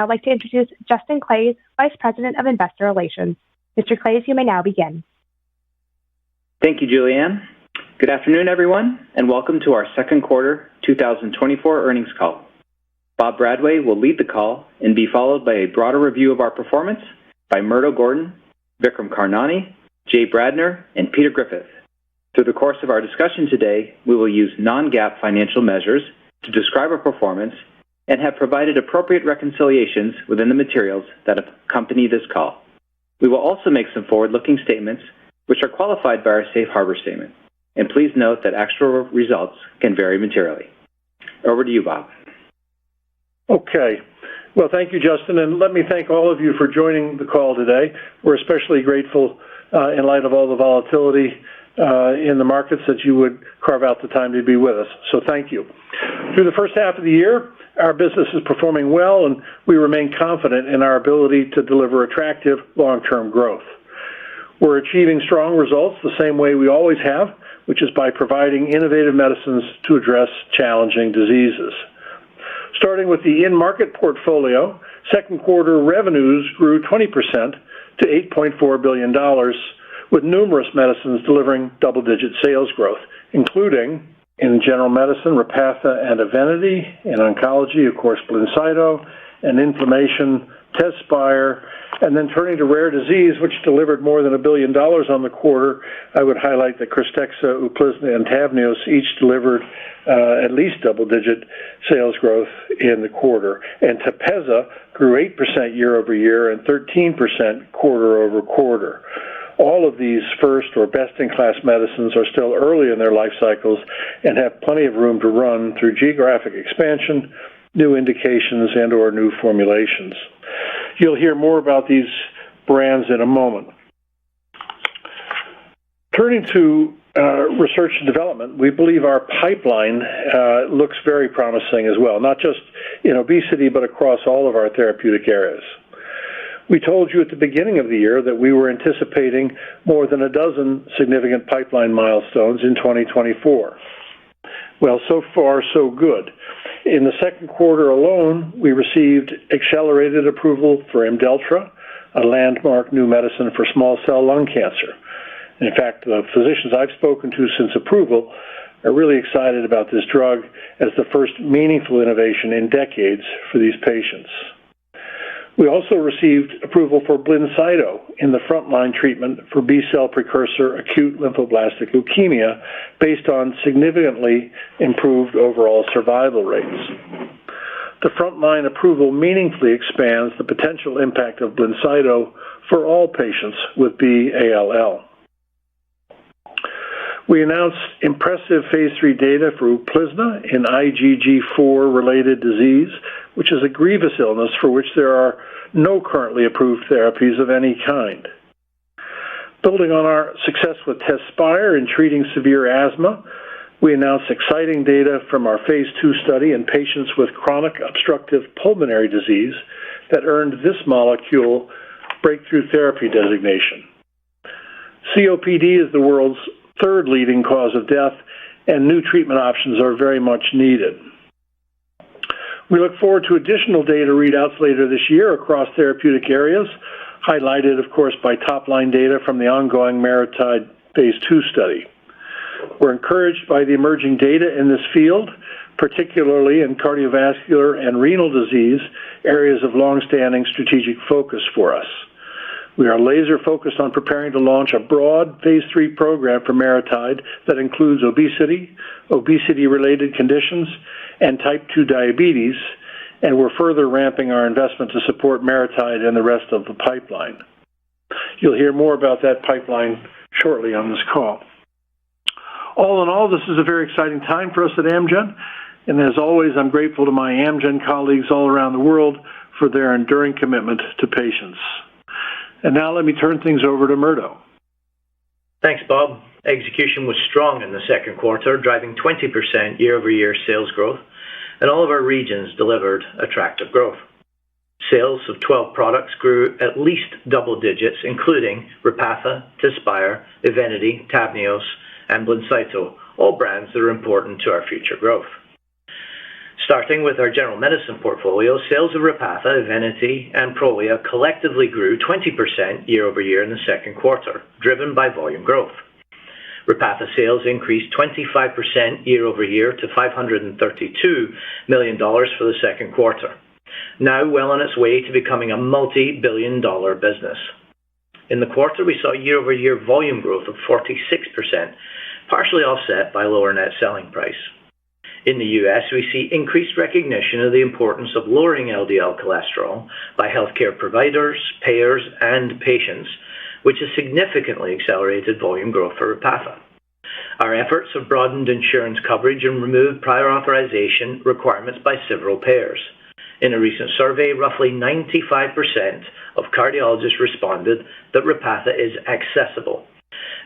I'd like to introduce Justin Clays, Vice President of Investor Relations. Mr. Clays, you may now begin. Thank you, Julianne. Good afternoon, everyone, and welcome to our second quarter 2024 earnings call. Bob Bradway will lead the call and be followed by a broader review of our performance by Murdo Gordon, Vikram Karnani, Jay Bradner, and Peter Griffith. Through the course of our discussion today, we will use non-GAAP financial measures to describe our performance and have provided appropriate reconciliations within the materials that accompany this call. We will also make some forward-looking statements which are qualified by our safe harbor statement. And please note that actual results can vary materially. Over to you, Bob. Okay. Well, thank you, Justin, and let me thank all of you for joining the call today. We're especially grateful in light of all the volatility in the markets that you would carve out the time to be with us. So thank you. Through the first half of the year, our business is performing well, and we remain confident in our ability to deliver attractive long-term growth. We're achieving strong results the same way we always have, which is by providing innovative medicines to address challenging diseases. Starting with the in-market portfolio, second quarter revenues grew 20% to $8.4 billion, with numerous medicines delivering double-digit sales growth, including in general medicine, Repatha and Evenity, in oncology, of course, Blincyto, and inflammation, Tezspire, and then turning to rare disease, which delivered more than $1 billion on the quarter. I would highlight that Krystexxa, Uplizna, and Tavneos each delivered at least double-digit sales growth in the quarter. And Tepezza grew 8% year-over-year and 13% quarter-over-quarter. All of these first or best-in-class medicines are still early in their life cycles and have plenty of room to run through geographic expansion, new indications, and or new formulations. You'll hear more about these brands in a moment. Turning to research and development, we believe our pipeline looks very promising as well, not just in obesity, but across all of our therapeutic areas. We told you at the beginning of the year that we were anticipating more than a dozen significant pipeline milestones in 2024. Well, so far, so good. In the second quarter alone, we received accelerated approval for Imdelltra, a landmark new medicine for small cell lung cancer. In fact, the physicians I've spoken to since approval are really excited about this drug as the first meaningful innovation in decades for these patients. We also received approval for Blincyto in the frontline treatment for B-cell precursor acute lymphoblastic leukemia based on significantly improved overall survival rates. The frontline approval meaningfully expands the potential impact of Blincyto for all patients with B-ALL. We announced impressive phase 3 data for Uplizna in IgG4-related disease, which is a grievous illness for which there are no currently approved therapies of any kind. Building on our success with Tezspire in treating severe asthma, we announced exciting data from our phase 2 study in patients with chronic obstructive pulmonary disease that earned this molecule breakthrough therapy designation. COPD is the world's third leading cause of death, and new treatment options are very much needed. We look forward to additional data readouts later this year across therapeutic areas, highlighted, of course, by top-line data from the ongoing MariTide phase 2 study. We're encouraged by the emerging data in this field, particularly in cardiovascular and renal disease, areas of long-standing strategic focus for us. We are laser-focused on preparing to launch a broad phase 3 program for MariTide that includes obesity, obesity-related conditions, and type 2 diabetes, and we're further ramping our investment to support MariTide and the rest of the pipeline. You'll hear more about that pipeline shortly on this call. All in all, this is a very exciting time for us at Amgen, and as always, I'm grateful to my Amgen colleagues all around the world for their enduring commitment to patients. And now let me turn things over to Murdo. Thanks, Bob. Execution was strong in the second quarter, driving 20% year-over-year sales growth, and all of our regions delivered attractive growth. Sales of 12 products grew at least double digits, including Repatha, Tezspire, Evenity, Tavneos, and Blincyto, all brands that are important to our future growth. Starting with our general medicine portfolio, sales of Repatha, Evenity, and Prolia collectively grew 20% year-over-year in the second quarter, driven by volume growth. Repatha sales increased 25% year-over-year to $532 million for the second quarter, now well on its way to becoming a multi-billion-dollar business. In the quarter, we saw year-over-year volume growth of 46%, partially offset by lower net selling price. In the U.S., we see increased recognition of the importance of lowering LDL cholesterol by healthcare providers, payers, and patients, which has significantly accelerated volume growth for Repatha. Our efforts have broadened insurance coverage and removed prior authorization requirements by several payers. In a recent survey, roughly 95% of cardiologists responded that Repatha is accessible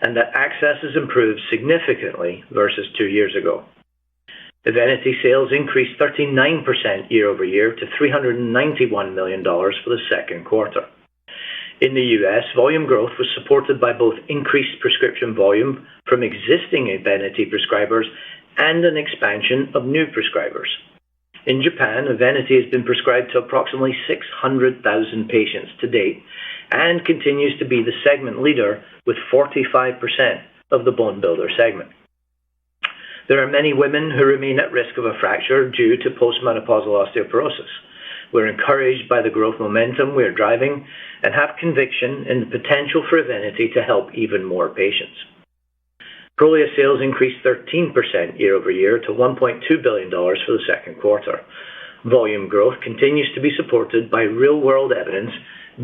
and that access has improved significantly versus 2 years ago. Evenity sales increased 39% year-over-year to $391 million for the second quarter. In the U.S., volume growth was supported by both increased prescription volume from existing Evenity prescribers and an expansion of new prescribers. In Japan, Evenity has been prescribed to approximately 600,000 patients to date and continues to be the segment leader with 45% of the bone builder segment. There are many women who remain at risk of a fracture due to postmenopausal osteoporosis. We're encouraged by the growth momentum we are driving and have conviction in the potential for Evenity to help even more patients. Prolia sales increased 13% year-over-year to $1.2 billion for the second quarter. Volume growth continues to be supported by real-world evidence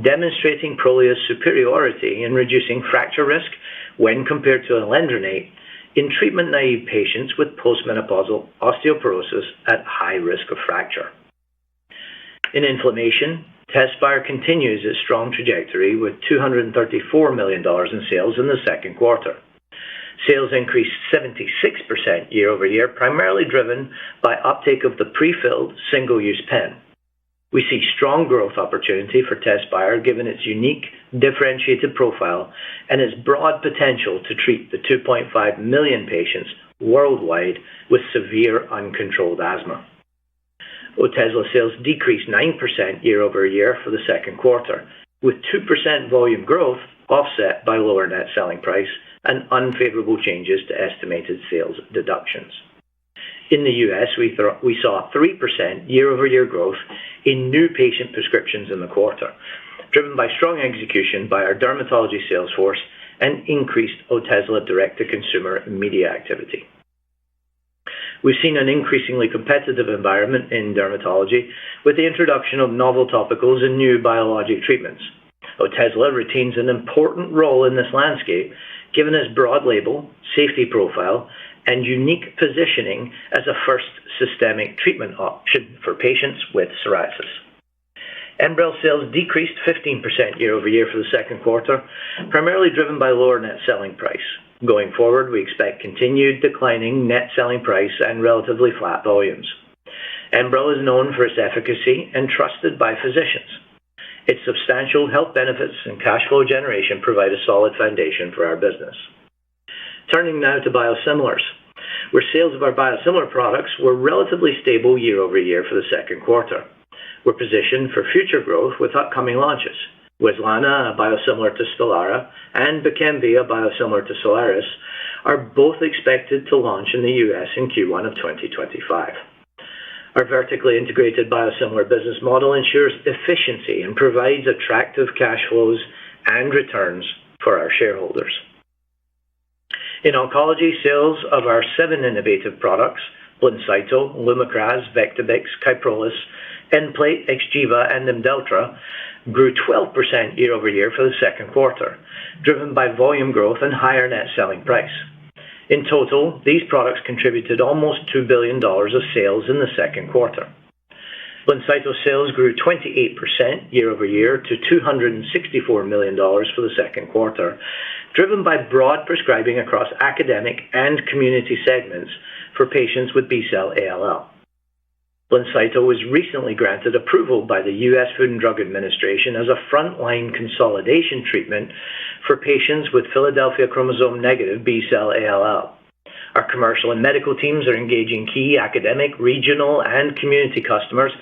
demonstrating Prolia's superiority in reducing fracture risk when compared to alendronate in treatment-naive patients with postmenopausal osteoporosis at high risk of fracture. In inflammation, Tezspire continues its strong trajectory with $234 million in sales in the second quarter. Sales increased 76% year-over-year, primarily driven by uptake of the pre-filled single-use pen. We see strong growth opportunity for Tezspire given its unique, differentiated profile and its broad potential to treat the 2.5 million patients worldwide with severe uncontrolled asthma. Otezla sales decreased 9% year-over-year for the second quarter, with 2% volume growth offset by lower net selling price and unfavorable changes to estimated sales deductions. In the U.S., we saw 3% year-over-year growth in new patient prescriptions in the quarter, driven by strong execution by our dermatology sales force and increased Otezla direct-to-consumer media activity. We've seen an increasingly competitive environment in dermatology with the introduction of novel topicals and new biologic treatments. Otezla retains an important role in this landscape given its broad label, safety profile, and unique positioning as a first systemic treatment option for patients with psoriasis. Enbrel sales decreased 15% year-over-year for the second quarter, primarily driven by lower net selling price. Going forward, we expect continued declining net selling price and relatively flat volumes. Enbrel is known for its efficacy and trusted by physicians. Its substantial health benefits and cash flow generation provide a solid foundation for our business. Turning now to biosimilars, where sales of our biosimilar products were relatively stable year-over-year for the second quarter. We're positioned for future growth with upcoming launches. Wezlana, a biosimilar to Stelara, and Bkemv, a biosimilar to Soliris, are both expected to launch in the U.S. in Q1 of 2025. Our vertically integrated biosimilar business model ensures efficiency and provides attractive cash flows and returns for our shareholders. In oncology, sales of our 7 innovative products, Blincyto, Lumakras, Vectibix, Kyprolis, Nplate, Xgeva, and Imdeltra, grew 12% year-over-year for the second quarter, driven by volume growth and higher net selling price. In total, these products contributed almost $2 billion of sales in the second quarter. Blincyto sales grew 28% year-over-year to $264 million for the second quarter, driven by broad prescribing across academic and community segments for patients with B-cell ALL. Blincyto was recently granted approval by the U.S. Food and Drug Administration as a frontline consolidation treatment for patients with Philadelphia chromosome negative B-cell ALL. Our commercial and medical teams are engaging key academic, regional, and community customers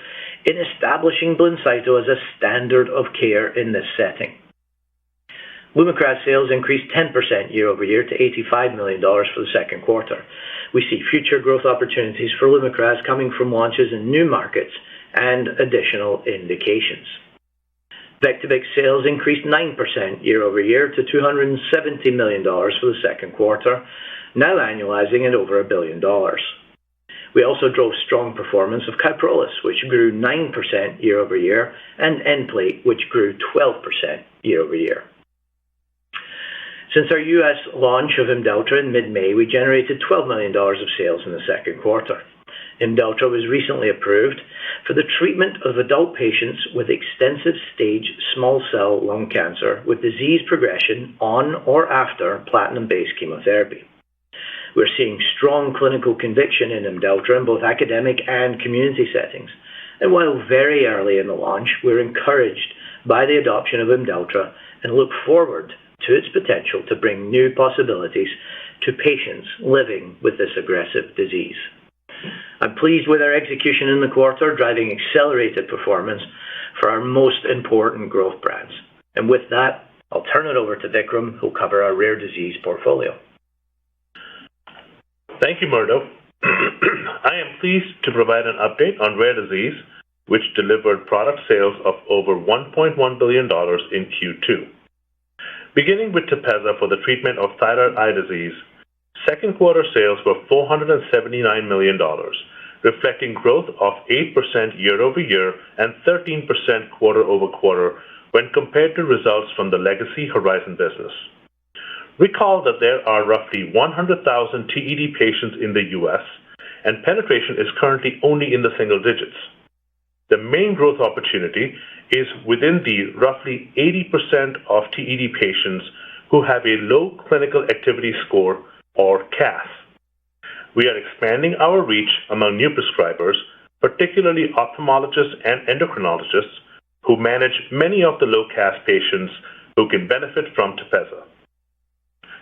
in establishing Blincyto as a standard of care in this setting. Lumakras sales increased 10% year-over-year to $85 million for the second quarter. We see future growth opportunities for Lumakras coming from launches in new markets and additional indications. Vectibix sales increased 9% year-over-year to $270 million for the second quarter, now annualizing at over $1 billion. We also drove strong performance of Kyprolis, which grew 9% year-over-year, and Nplate, which grew 12% year-over-year. Since our U.S. launch of Imdelltra in mid-May, we generated $12 million of sales in the second quarter. Imdelltra was recently approved for the treatment of adult patients with extensive-stage small cell lung cancer with disease progression on or after platinum-based chemotherapy. We're seeing strong clinical conviction in Imdelltra in both academic and community settings. And while very early in the launch, we're encouraged by the adoption of Imdelltra and look forward to its potential to bring new possibilities to patients living with this aggressive disease. I'm pleased with our execution in the quarter, driving accelerated performance for our most important growth brands. And with that, I'll turn it over to Vikram, who'll cover our rare disease portfolio. Thank you, Murdo. I am pleased to provide an update on rare disease, which delivered product sales of over $1.1 billion in Q2. Beginning with Tepezza for the treatment of thyroid eye disease, second quarter sales were $479 million, reflecting growth of 8% year-over-year and 13% quarter-over-quarter when compared to results from the legacy Horizon business. Recall that there are roughly 100,000 TED patients in the U.S., and penetration is currently only in the single digits. The main growth opportunity is within the roughly 80% of TED patients who have a low clinical activity score, or CAS. We are expanding our reach among new prescribers, particularly ophthalmologists and endocrinologists, who manage many of the low CAS patients who can benefit from Tepezza.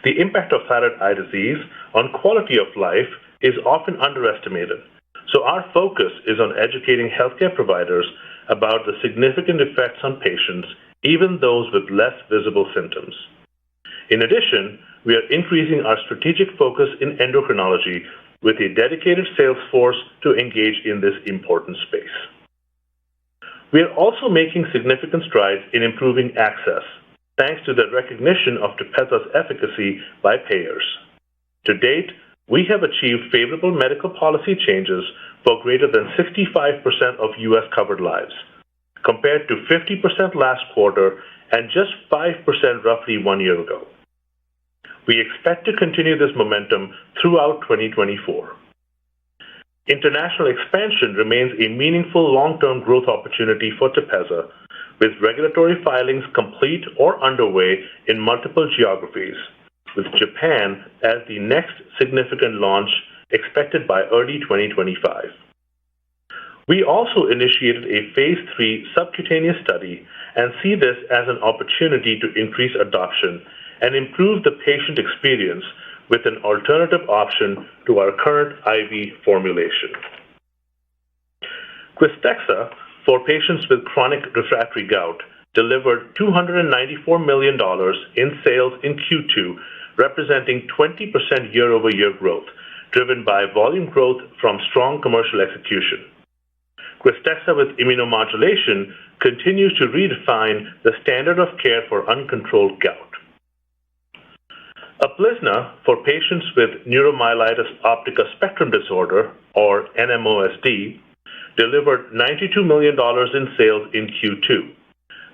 The impact of thyroid eye disease on quality of life is often underestimated, so our focus is on educating healthcare providers about the significant effects on patients, even those with less visible symptoms. In addition, we are increasing our strategic focus in endocrinology with a dedicated sales force to engage in this important space. We are also making significant strides in improving access, thanks to the recognition of Tepezza's efficacy by payers. To date, we have achieved favorable medical policy changes for greater than 65% of U.S. covered lives, compared to 50% last quarter and just 5% roughly 1 year ago. We expect to continue this momentum throughout 2024. International expansion remains a meaningful long-term growth opportunity for Tepezza, with regulatory filings complete or underway in multiple geographies, with Japan as the next significant launch expected by early 2025. We also initiated a phase 3 subcutaneous study and see this as an opportunity to increase adoption and improve the patient experience with an alternative option to our current IV formulation. Krystexxa, for patients with chronic refractory gout, delivered $294 million in sales in Q2, representing 20% year-over-year growth, driven by volume growth from strong commercial execution. Krystexxa with immunomodulation continues to redefine the standard of care for uncontrolled gout. Uplizna, for patients with neuromyelitis optica spectrum disorder, or NMOSD, delivered $92 million in sales in Q2,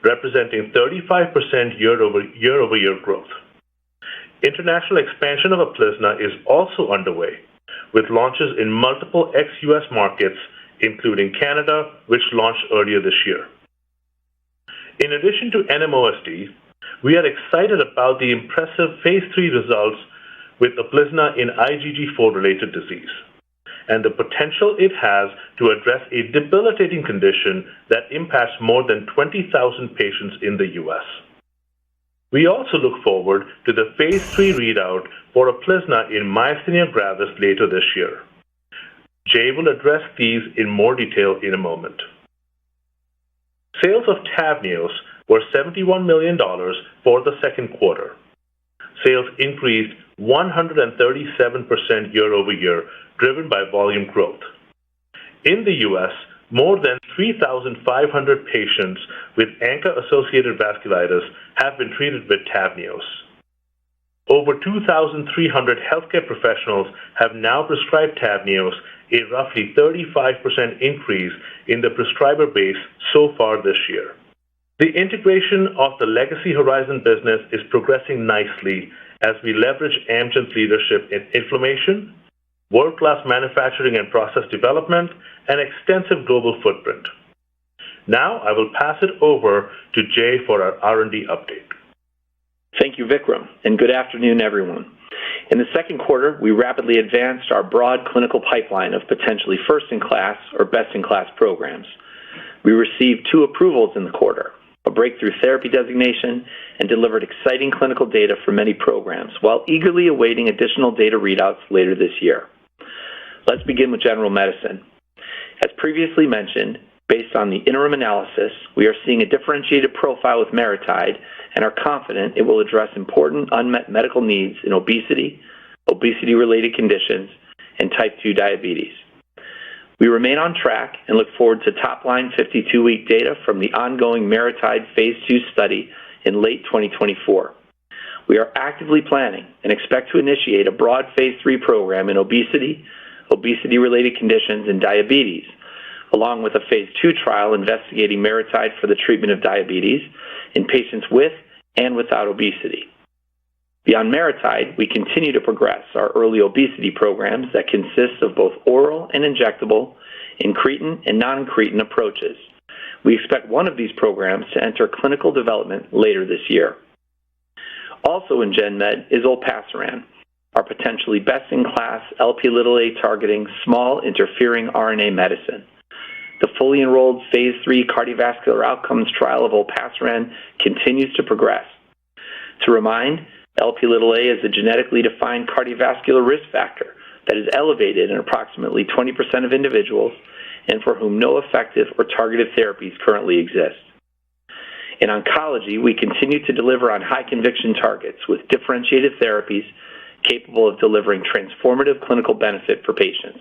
representing 35% year-over-year growth. International expansion of Uplizna is also underway, with launches in multiple ex-US markets, including Canada, which launched earlier this year. In addition to NMOSD, we are excited about the impressive phase 3 results with Uplizna in IgG4-related disease, and the potential it has to address a debilitating condition that impacts more than 20,000 patients in the U.S. We also look forward to the Phase 3 readout for Uplizna in myasthenia gravis later this year. Jay will address these in more detail in a moment. Sales of Tavneos were $71 million for the second quarter. Sales increased 137% year over year, driven by volume growth. In the U.S., more than 3,500 patients with ANCA-associated vasculitis have been treated with Tavneos. Over 2,300 healthcare professionals have now prescribed Tavneos, a roughly 35% increase in the prescriber base so far this year. The integration of the legacy Horizon business is progressing nicely as we leverage Amgen's leadership in inflammation, world-class manufacturing and process development, and extensive global footprint. Now I will pass it over to Jay for our R&D update. Thank you, Vikram, and good afternoon, everyone. In the second quarter, we rapidly advanced our broad clinical pipeline of potentially first-in-class or best-in-class programs. We received 2 approvals in the quarter, a breakthrough therapy designation, and delivered exciting clinical data for many programs, while eagerly awaiting additional data readouts later this year. Let's begin with general medicine. As previously mentioned, based on the interim analysis, we are seeing a differentiated profile with MariTide and are confident it will address important unmet medical needs in obesity, obesity-related conditions, and type 2 diabetes. We remain on track and look forward to top-line 52-week data from the ongoing MariTide Phase 2 study in late 2024. We are actively planning and expect to initiate a broad Phase 3 program in obesity, obesity-related conditions, and diabetes, along with a Phase 2 trial investigating MariTide for the treatment of diabetes in patients with and without obesity. Beyond MariTide, we continue to progress our early obesity programs that consist of both oral and injectable, incretin and non-incretin approaches. We expect one of these programs to enter clinical development later this year. Also in Gen Med is Olpasiran, our potentially best-in-class Lp(a) targeting small interfering RNA medicine. The fully enrolled Phase 3 cardiovascular outcomes trial of Olpasiran continues to progress. To remind, Lp(a) is a genetically defined cardiovascular risk factor that is elevated in approximately 20% of individuals and for whom no effective or targeted therapies currently exist. In oncology, we continue to deliver on high-conviction targets with differentiated therapies capable of delivering transformative clinical benefit for patients.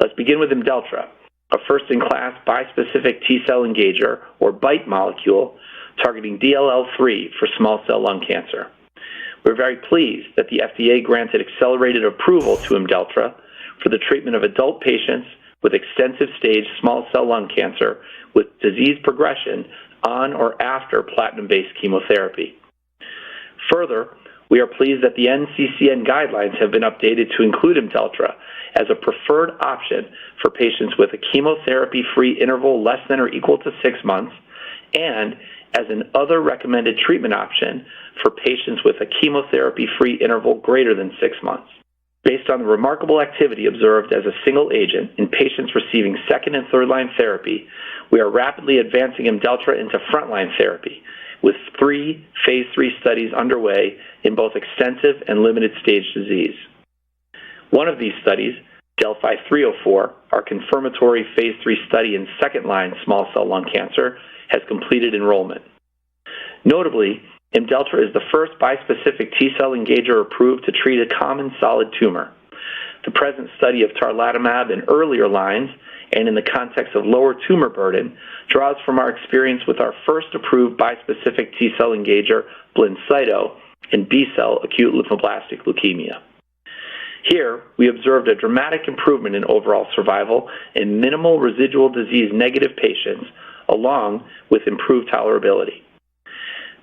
Let's begin with Imdelltra, a first-in-class bispecific T-cell engager, or BiTE molecule, targeting DLL3 for small cell lung cancer. We're very pleased that the FDA granted accelerated approval to Imdelltra for the treatment of adult patients with extensive-stage small cell lung cancer with disease progression on or after platinum-based chemotherapy. Further, we are pleased that the NCCN guidelines have been updated to include Imdelltra as a preferred option for patients with a chemotherapy-free interval less than or equal to 6 months and as an other recommended treatment option for patients with a chemotherapy-free interval greater than 6 months. Based on the remarkable activity observed as a single agent in patients receiving second and third-line therapy, we are rapidly advancing Imdelltra into frontline therapy, with 3 Phase 3 studies underway in both extensive and limited-stage disease. One of these studies, Delphi 304, our confirmatory Phase 3 study in second-line small cell lung cancer, has completed enrollment. Notably, Imdelltra is the first bispecific T-cell engager approved to treat a common solid tumor. The present study of tarlatamab in earlier lines and in the context of lower tumor burden draws from our experience with our first approved bispecific T-cell engager, Blincyto, in B-cell acute lymphoblastic leukemia. Here, we observed a dramatic improvement in overall survival in minimal residual disease negative patients, along with improved tolerability.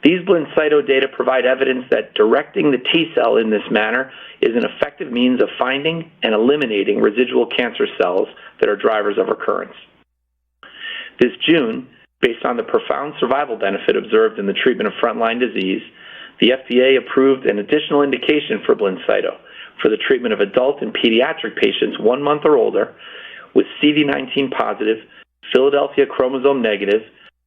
These Blincyto data provide evidence that directing the T-cell in this manner is an effective means of finding and eliminating residual cancer cells that are drivers of recurrence. This June, based on the profound survival benefit observed in the treatment of frontline disease, the FDA approved an additional indication for Blincyto for the treatment of adult and pediatric patients 1 month or older with CD19 positive, Philadelphia chromosome negative,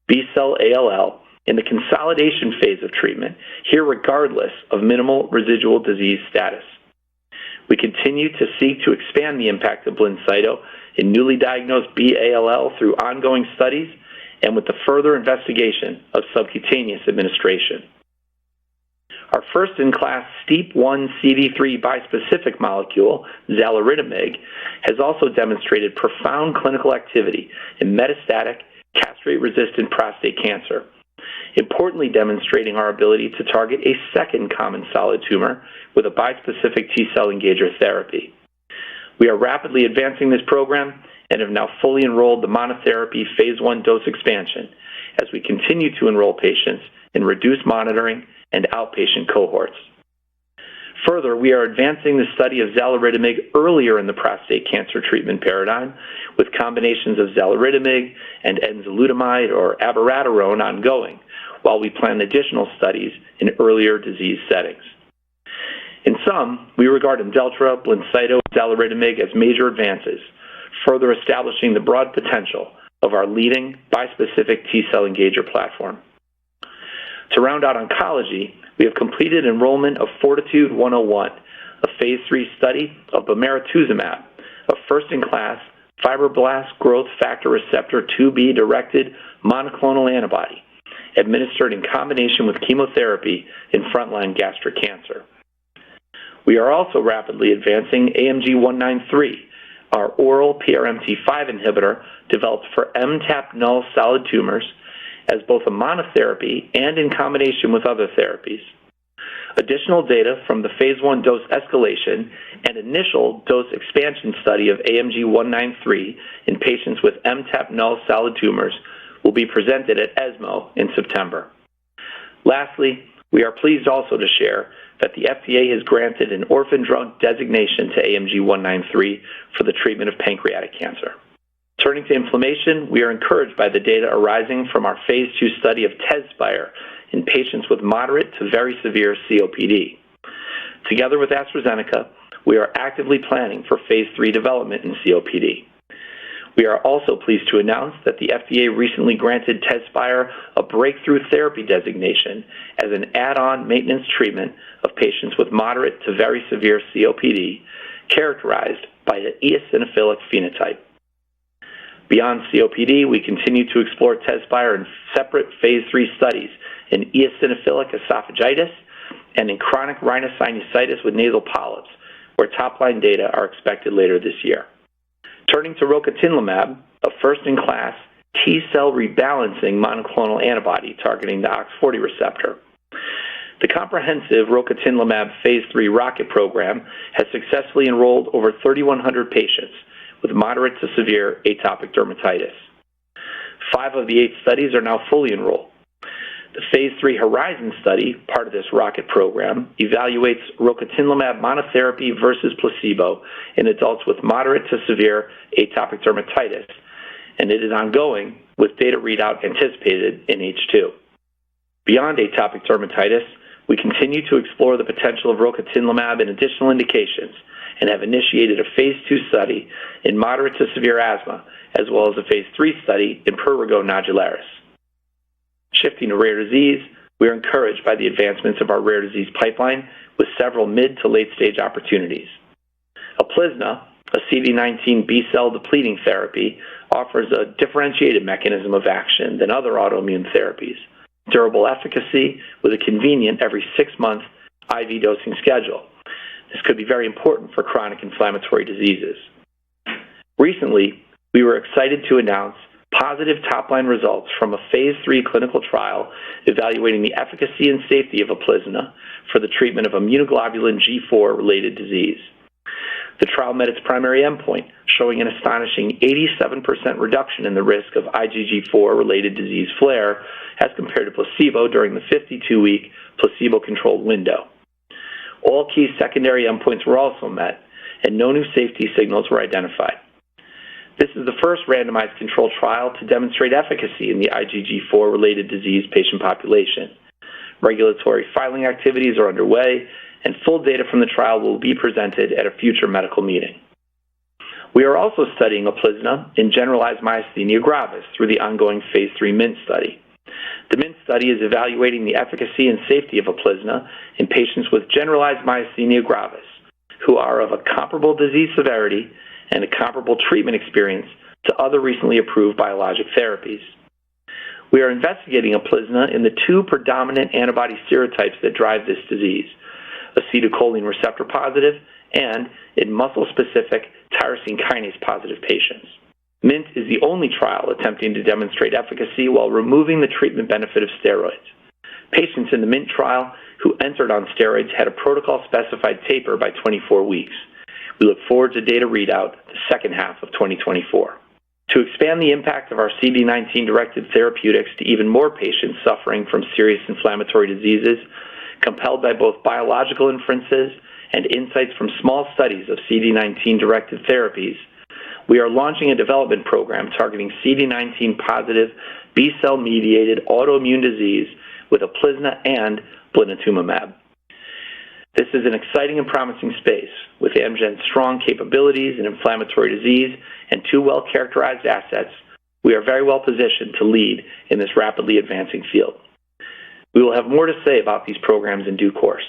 B-cell ALL, in the consolidation phase of treatment, here regardless of minimal residual disease status. We continue to seek to expand the impact of BLINCYTO in newly diagnosed B-ALL through ongoing studies and with the further investigation of subcutaneous administration. Our first-in-class STEAP1 CD3 bispecific molecule, xaluritamig, has also demonstrated profound clinical activity in metastatic, castrate-resistant prostate cancer, importantly demonstrating our ability to target a second common solid tumor with a bispecific T-cell engager therapy. We are rapidly advancing this program and have now fully enrolled the monotherapy phase 1 dose expansion as we continue to enroll patients in reduced monitoring and outpatient cohorts. Further, we are advancing the study of xaluritamig earlier in the prostate cancer treatment paradigm with combinations of xaluritamig and enzalutamide or abiraterone ongoing, while we plan additional studies in earlier disease settings. In sum, we regard IMDELLTRA, BLINCYTO, and xaluritamig as major advances, further establishing the broad potential of our leading bispecific T-cell engager platform. To round out oncology, we have completed enrollment of Fortitude 101, a phase 3 study of bemarituzumab, a first-in-class fibroblast growth factor receptor 2B-directed monoclonal antibody administered in combination with chemotherapy in frontline gastric cancer. We are also rapidly advancing AMG-193, our oral PRMT5 inhibitor developed for MTAP-null solid tumors as both a monotherapy and in combination with other therapies. Additional data from the phase 1 dose escalation and initial dose expansion study of AMG-193 in patients with MTAP-null solid tumors will be presented at ESMO in September. Lastly, we are pleased also to share that the FDA has granted an orphan drug designation to AMG-193 for the treatment of pancreatic cancer. Turning to inflammation, we are encouraged by the data arising from our phase 2 study of TEZSPIRE in patients with moderate to very severe COPD. Together with AstraZeneca, we are actively planning for phase 3 development in COPD. We are also pleased to announce that the FDA recently granted TEZSPIRE a breakthrough therapy designation as an add-on maintenance treatment of patients with moderate to very severe COPD characterized by an eosinophilic phenotype. Beyond COPD, we continue to explore TEZSPIRE in separate phase 3 studies in eosinophilic esophagitis and in chronic rhinosinusitis with nasal polyps, where top-line data are expected later this year. Turning to rocatinlimab, a first-in-class T-cell rebalancing monoclonal antibody targeting the OX40 receptor. The comprehensive rocatinlimab phase 3 ROCKET program has successfully enrolled over 3,100 patients with moderate to severe atopic dermatitis. 5 of the 8 studies are now fully enrolled. The phase 3 HORIZON study, part of this ROCKET program, evaluates rocatinlimab monotherapy versus placebo in adults with moderate to severe atopic dermatitis, and it is ongoing with data readout anticipated in H2. Beyond atopic dermatitis, we continue to explore the potential of rocatinlimab in additional indications and have initiated a phase 2 study in moderate to severe asthma, as well as a phase 3 study in prurigo nodularis. Shifting to rare disease, we are encouraged by the advancements of our rare disease pipeline with several mid to late-stage opportunities. UPLIZNA, a CD19 B-cell depleting therapy, offers a differentiated mechanism of action than other autoimmune therapies, durable efficacy with a convenient every 6-month IV dosing schedule. This could be very important for chronic inflammatory diseases. Recently, we were excited to announce positive top-line results from a phase 3 clinical trial evaluating the efficacy and safety of UPLIZNA for the treatment of immunoglobulin G4-related disease. The trial met its primary endpoint, showing an astonishing 87% reduction in the risk of IgG4-related disease flare as compared to placebo during the 52-week placebo-controlled window. All key secondary endpoints were also met, and no new safety signals were identified. This is the first randomized controlled trial to demonstrate efficacy in the IgG4-related disease patient population. Regulatory filing activities are underway, and full data from the trial will be presented at a future medical meeting. We are also studying UPLIZNA in generalized myasthenia gravis through the ongoing phase 3 MINT study. The MINT study is evaluating the efficacy and safety of Uplizna in patients with generalized myasthenia gravis, who are of a comparable disease severity and a comparable treatment experience to other recently approved biologic therapies. We are investigating Uplizna in the two predominant antibody serotypes that drive this disease, acetylcholine receptor positive and in muscle-specific tyrosine kinase positive patients. MINT is the only trial attempting to demonstrate efficacy while removing the treatment benefit of steroids. Patients in the MINT trial who entered on steroids had a protocol-specified taper by 24 weeks. We look forward to data readout the second half of 2024. To expand the impact of our CD19-directed therapeutics to even more patients suffering from serious inflammatory diseases, compelled by both biological inferences and insights from small studies of CD19-directed therapies, we are launching a development program targeting CD19-positive B-cell-mediated autoimmune disease with Uplizna and blinatumomab. This is an exciting and promising space. With Amgen's strong capabilities in inflammatory disease and two well-characterized assets, we are very well positioned to lead in this rapidly advancing field. We will have more to say about these programs in due course.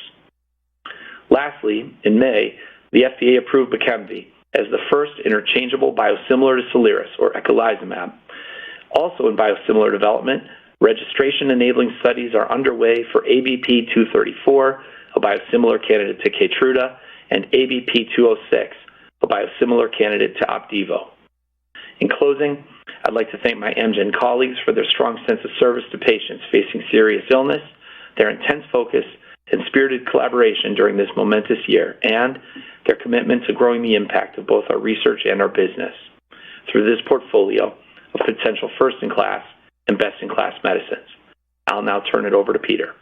Lastly, in May, the FDA approved Bekemv as the first interchangeable biosimilar to Soliris, or eculizumab. Also in biosimilar development, registration-enabling studies are underway for ABP 234, a biosimilar candidate to Keytruda, and ABP 206, a biosimilar candidate to Opdivo. In closing, I'd like to thank my Amgen colleagues for their strong sense of service to patients facing serious illness, their intense focus and spirited collaboration during this momentous year, and their commitment to growing the impact of both our research and our business through this portfolio of potential first-in-class and best-in-class medicines. I'll now turn it over to Peter.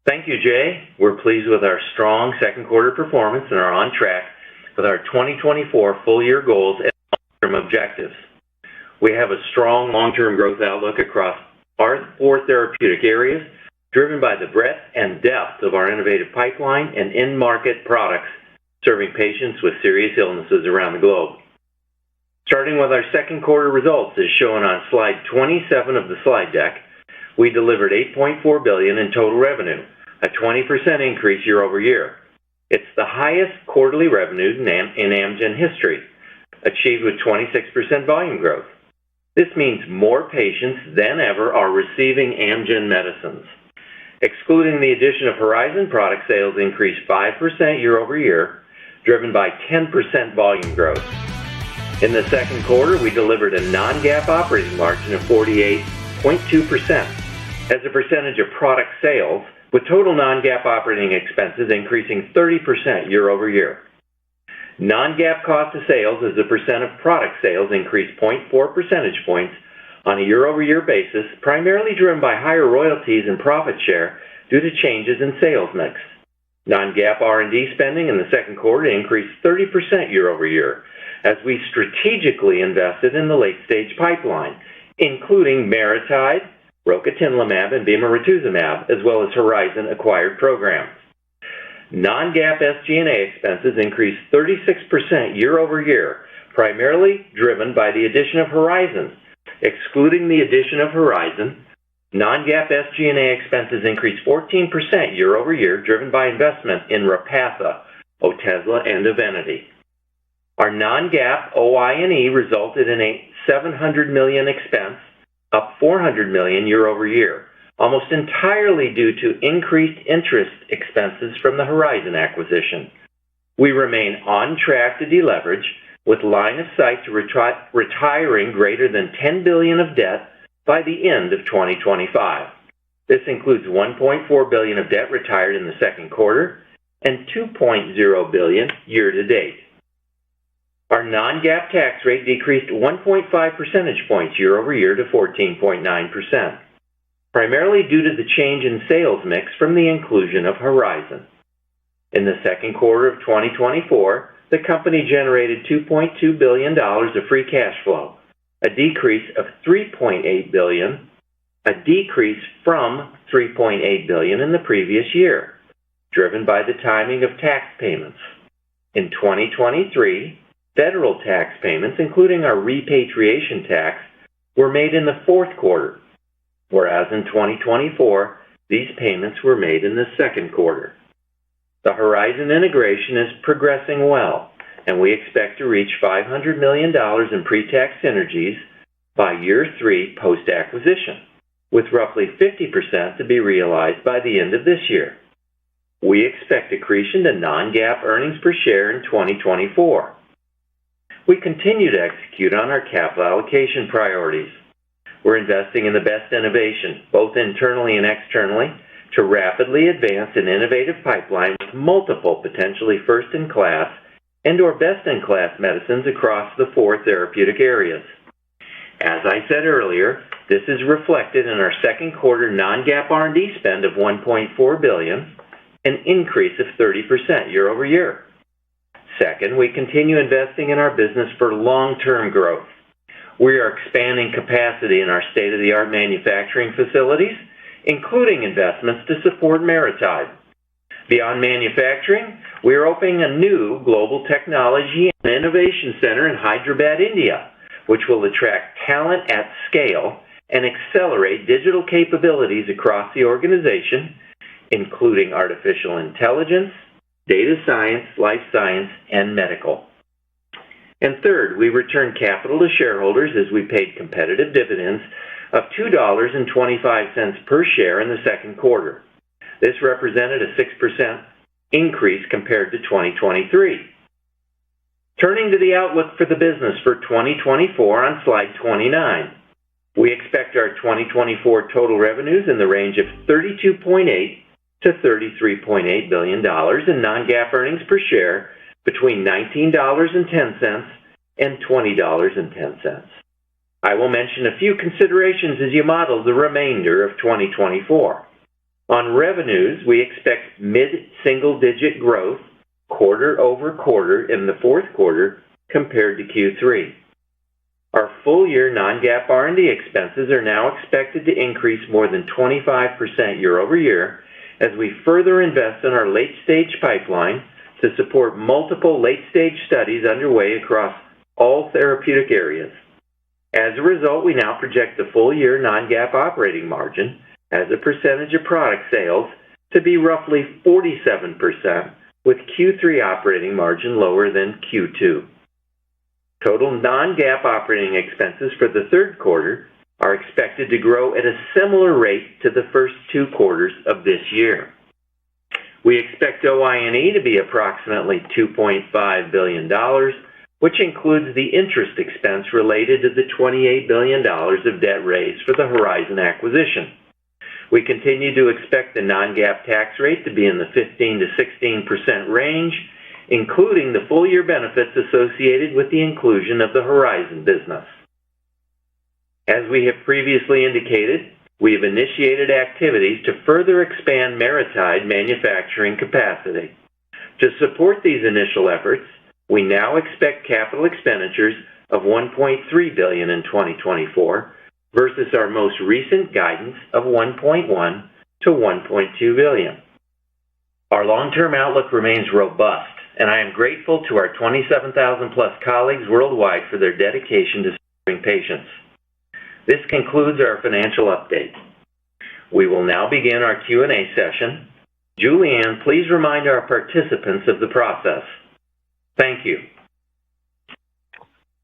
Thank you, Jay. We're pleased with our strong second quarter performance and are on track with our 2024 full-year goals and long-term objectives. We have a strong long-term growth outlook across our four therapeutic areas, driven by the breadth and depth of our innovative pipeline and in-market products serving patients with serious illnesses around the globe. Starting with our second quarter results, as shown on slide 27 of the slide deck, we delivered $8.4 billion in total revenue, a 20% increase year over year. It's the highest quarterly revenue in Amgen history, achieved with 26% volume growth. This means more patients than ever are receiving Amgen medicines. Excluding the addition of Horizon, product sales increased 5% year over year, driven by 10% volume growth. In the second quarter, we delivered a non-GAAP operating margin of 48.2% as a percentage of product sales, with total non-GAAP operating expenses increasing 30% year over year. Non-GAAP cost of sales as a percent of product sales increased 0.4 percentage points on a year-over-year basis, primarily driven by higher royalties and profit share due to changes in sales mix. Non-GAAP R&D spending in the second quarter increased 30% year over year as we strategically invested in the late-stage pipeline, including Maritide, rocatinlimab, and bemarituzumab, as well as Horizon-acquired programs. Non-GAAP SG&A expenses increased 36% year over year, primarily driven by the addition of Horizon. Excluding the addition of Horizon, non-GAAP SG&A expenses increased 14% year over year, driven by investment in Repatha, Otezla, and Evenity. Our non-GAAP OI&E resulted in a $700 million expense, up $400 million year over year, almost entirely due to increased interest expenses from the Horizon acquisition. We remain on track to deleverage, with line of sight to retiring greater than $10 billion of debt by the end of 2025. This includes $1.4 billion of debt retired in the second quarter and $2.0 billion year to date. Our non-GAAP tax rate decreased 1.5 percentage points year over year to 14.9%, primarily due to the change in sales mix from the inclusion of Horizon. In the second quarter of 2024, the company generated $2.2 billion of free cash flow, a decrease of $3.8 billion, a decrease from $3.8 billion in the previous year, driven by the timing of tax payments. In 2023, federal tax payments, including our repatriation tax, were made in the fourth quarter. whereas in 2024, these payments were made in the second quarter. The Horizon integration is progressing well, and we expect to reach $500 million in pre-tax synergies by year 3 post-acquisition, with roughly 50% to be realized by the end of this year. We expect accretion to non-GAAP earnings per share in 2024. We continue to execute on our capital allocation priorities. We're investing in the best innovation, both internally and externally, to rapidly advance an innovative pipeline with multiple potentially first-in-class and/or best-in-class medicines across the 4 therapeutic areas. As I said earlier, this is reflected in our second quarter non-GAAP R&D spend of $1.4 billion, an increase of 30% year over year. Second, we continue investing in our business for long-term growth. We are expanding capacity in our state-of-the-art manufacturing facilities, including investments to support MariTide. Beyond manufacturing, we are opening a new global technology and innovation center in Hyderabad, India, which will attract talent at scale and accelerate digital capabilities across the organization, including artificial intelligence, data science, life science, and medical. And third, we returned capital to shareholders as we paid competitive dividends of $2.25 per share in the second quarter. This represented a 6% increase compared to 2023. Turning to the outlook for the business for 2024 on slide 29, we expect our 2024 total revenues in the range of $32.8 to $33.8 billion and non-GAAP earnings per share between $19.10 and $20.10. I will mention a few considerations as you model the remainder of 2024. On revenues, we expect mid-single-digit growth quarter over quarter in the fourth quarter compared to Q3. Our full-year non-GAAP R&D expenses are now expected to increase more than 25% year over year as we further invest in our late-stage pipeline to support multiple late-stage studies underway across all therapeutic areas. As a result, we now project the full-year non-GAAP operating margin as a percentage of product sales to be roughly 47%, with Q3 operating margin lower than Q2. Total non-GAAP operating expenses for the third quarter are expected to grow at a similar rate to the first 2 quarters of this year. We expect OI&E to be approximately $2.5 billion, which includes the interest expense related to the $28 billion of debt raised for the Horizon acquisition. We continue to expect the non-GAAP tax rate to be in the 15 to 16% range, including the full-year benefits associated with the inclusion of the Horizon business. As we have previously indicated, we have initiated activities to further expand MariTide manufacturing capacity. To support these initial efforts, we now expect capital expenditures of $1.3 billion in 2024 versus our most recent guidance of $1.1 to $1.2 billion. Our long-term outlook remains robust, and I am grateful to our 27,000-plus colleagues worldwide for their dedication to serving patients. This concludes our financial update. We will now begin our Q&A session. Julianne, please remind our participants of the process. Thank you.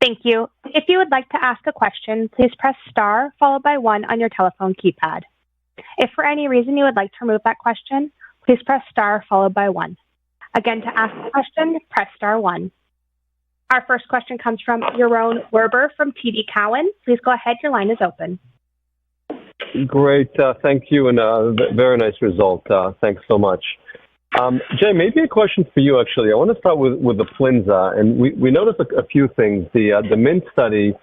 Thank you. If you would like to ask a question, please press star followed by 1 on your telephone keypad. If for any reason you would like to remove that question, please press star followed by 1. Again, to ask a question, press star 1. Our first question comes from Yaron Werber from TD Cowen. Please go ahead. Your line is open. Great. Thank you, and very nice result. Thanks so much. Jay, maybe a question for you, actually. I want to start with the Plinza, and we noticed a few things. The MINT study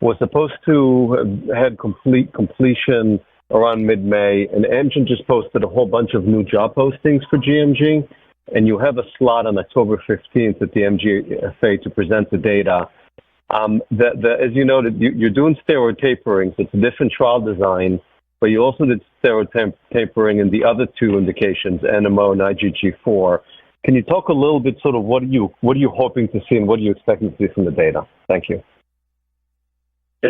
was supposed to have completion around mid-May, and Amgen just posted a whole bunch of new job postings for GMG, and you have a slot on October 15th at the MGFA to present the data. As you noted, you're doing steroid tapering, so it's a different trial design, but you also did steroid tapering in the other 2 indications, NMO and IgG4. Can you talk a little bit sort of what are you hoping to see and what are you expecting to see from the data? Thank you.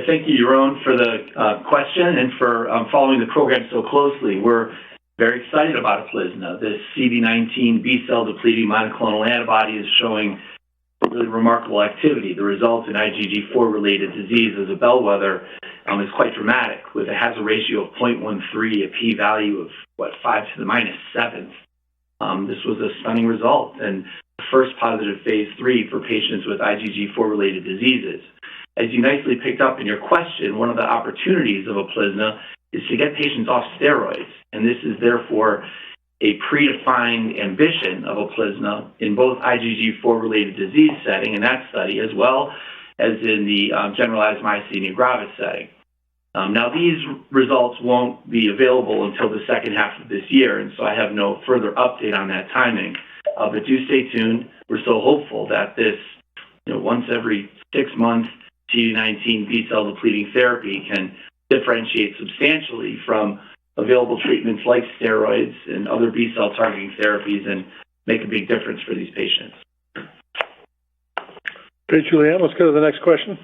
Thank you, Yaron, for the question and for following the program so closely. We're very excited about Uplizna. This CD19 B-cell depleting monoclonal antibody is showing really remarkable activity. The results in IgG4-related disease as a bellwether is quite dramatic, with a hazard ratio of 0.13, a p-value of, 5 to the minus 7th. This was a stunning result, and the first positive phase 3 for patients with IgG4-related diseases. As you nicely picked up in your question, one of the opportunities of Uplizna is to get patients off steroids, and this is therefore a predefined ambition of Uplizna in both IgG4-related disease setting in that study, as well as in the generalized myasthenia gravis setting. Now, these results won't be available until the second half of this year, and so I have no further update on that timing. But do stay tuned. We're so hopeful that this, once every 6 months CD19 B-cell depleting therapy can differentiate substantially from available treatments like steroids and other B-cell targeting therapies and make a big difference for these patients. Great, Julianne. Let's go to the next question.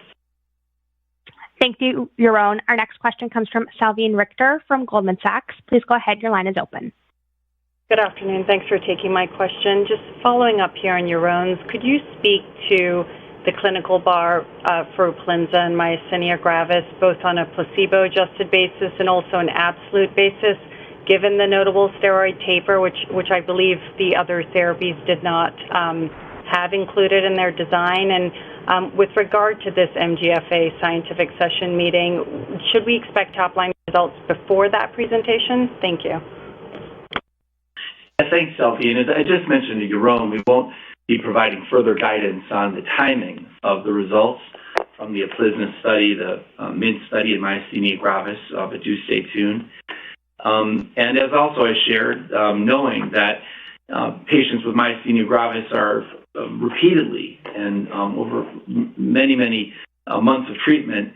Thank you, Yaron. Our next question comes from Salveen Richter from Goldman Sachs. Please go ahead. Your line is open. Good afternoon. Thanks for taking my question. Just following up here on Yaron's, could you speak to the clinical bar for Uplizna and myasthenia gravis, both on a placebo-adjusted basis and also an absolute basis, given the notable steroid taper, which I believe the other therapies did not have included in their design? And with regard to this MGFA scientific session meeting, should we expect top-line results before that presentation? Thank you. Thanks, Salveen. As I just mentioned to Yaron, we won't be providing further guidance on the timing of the results from the Uplizna study, the MINT study in myasthenia gravis, but do stay tuned. And as also I shared, knowing that patients with myasthenia gravis are repeatedly and over many months of treatment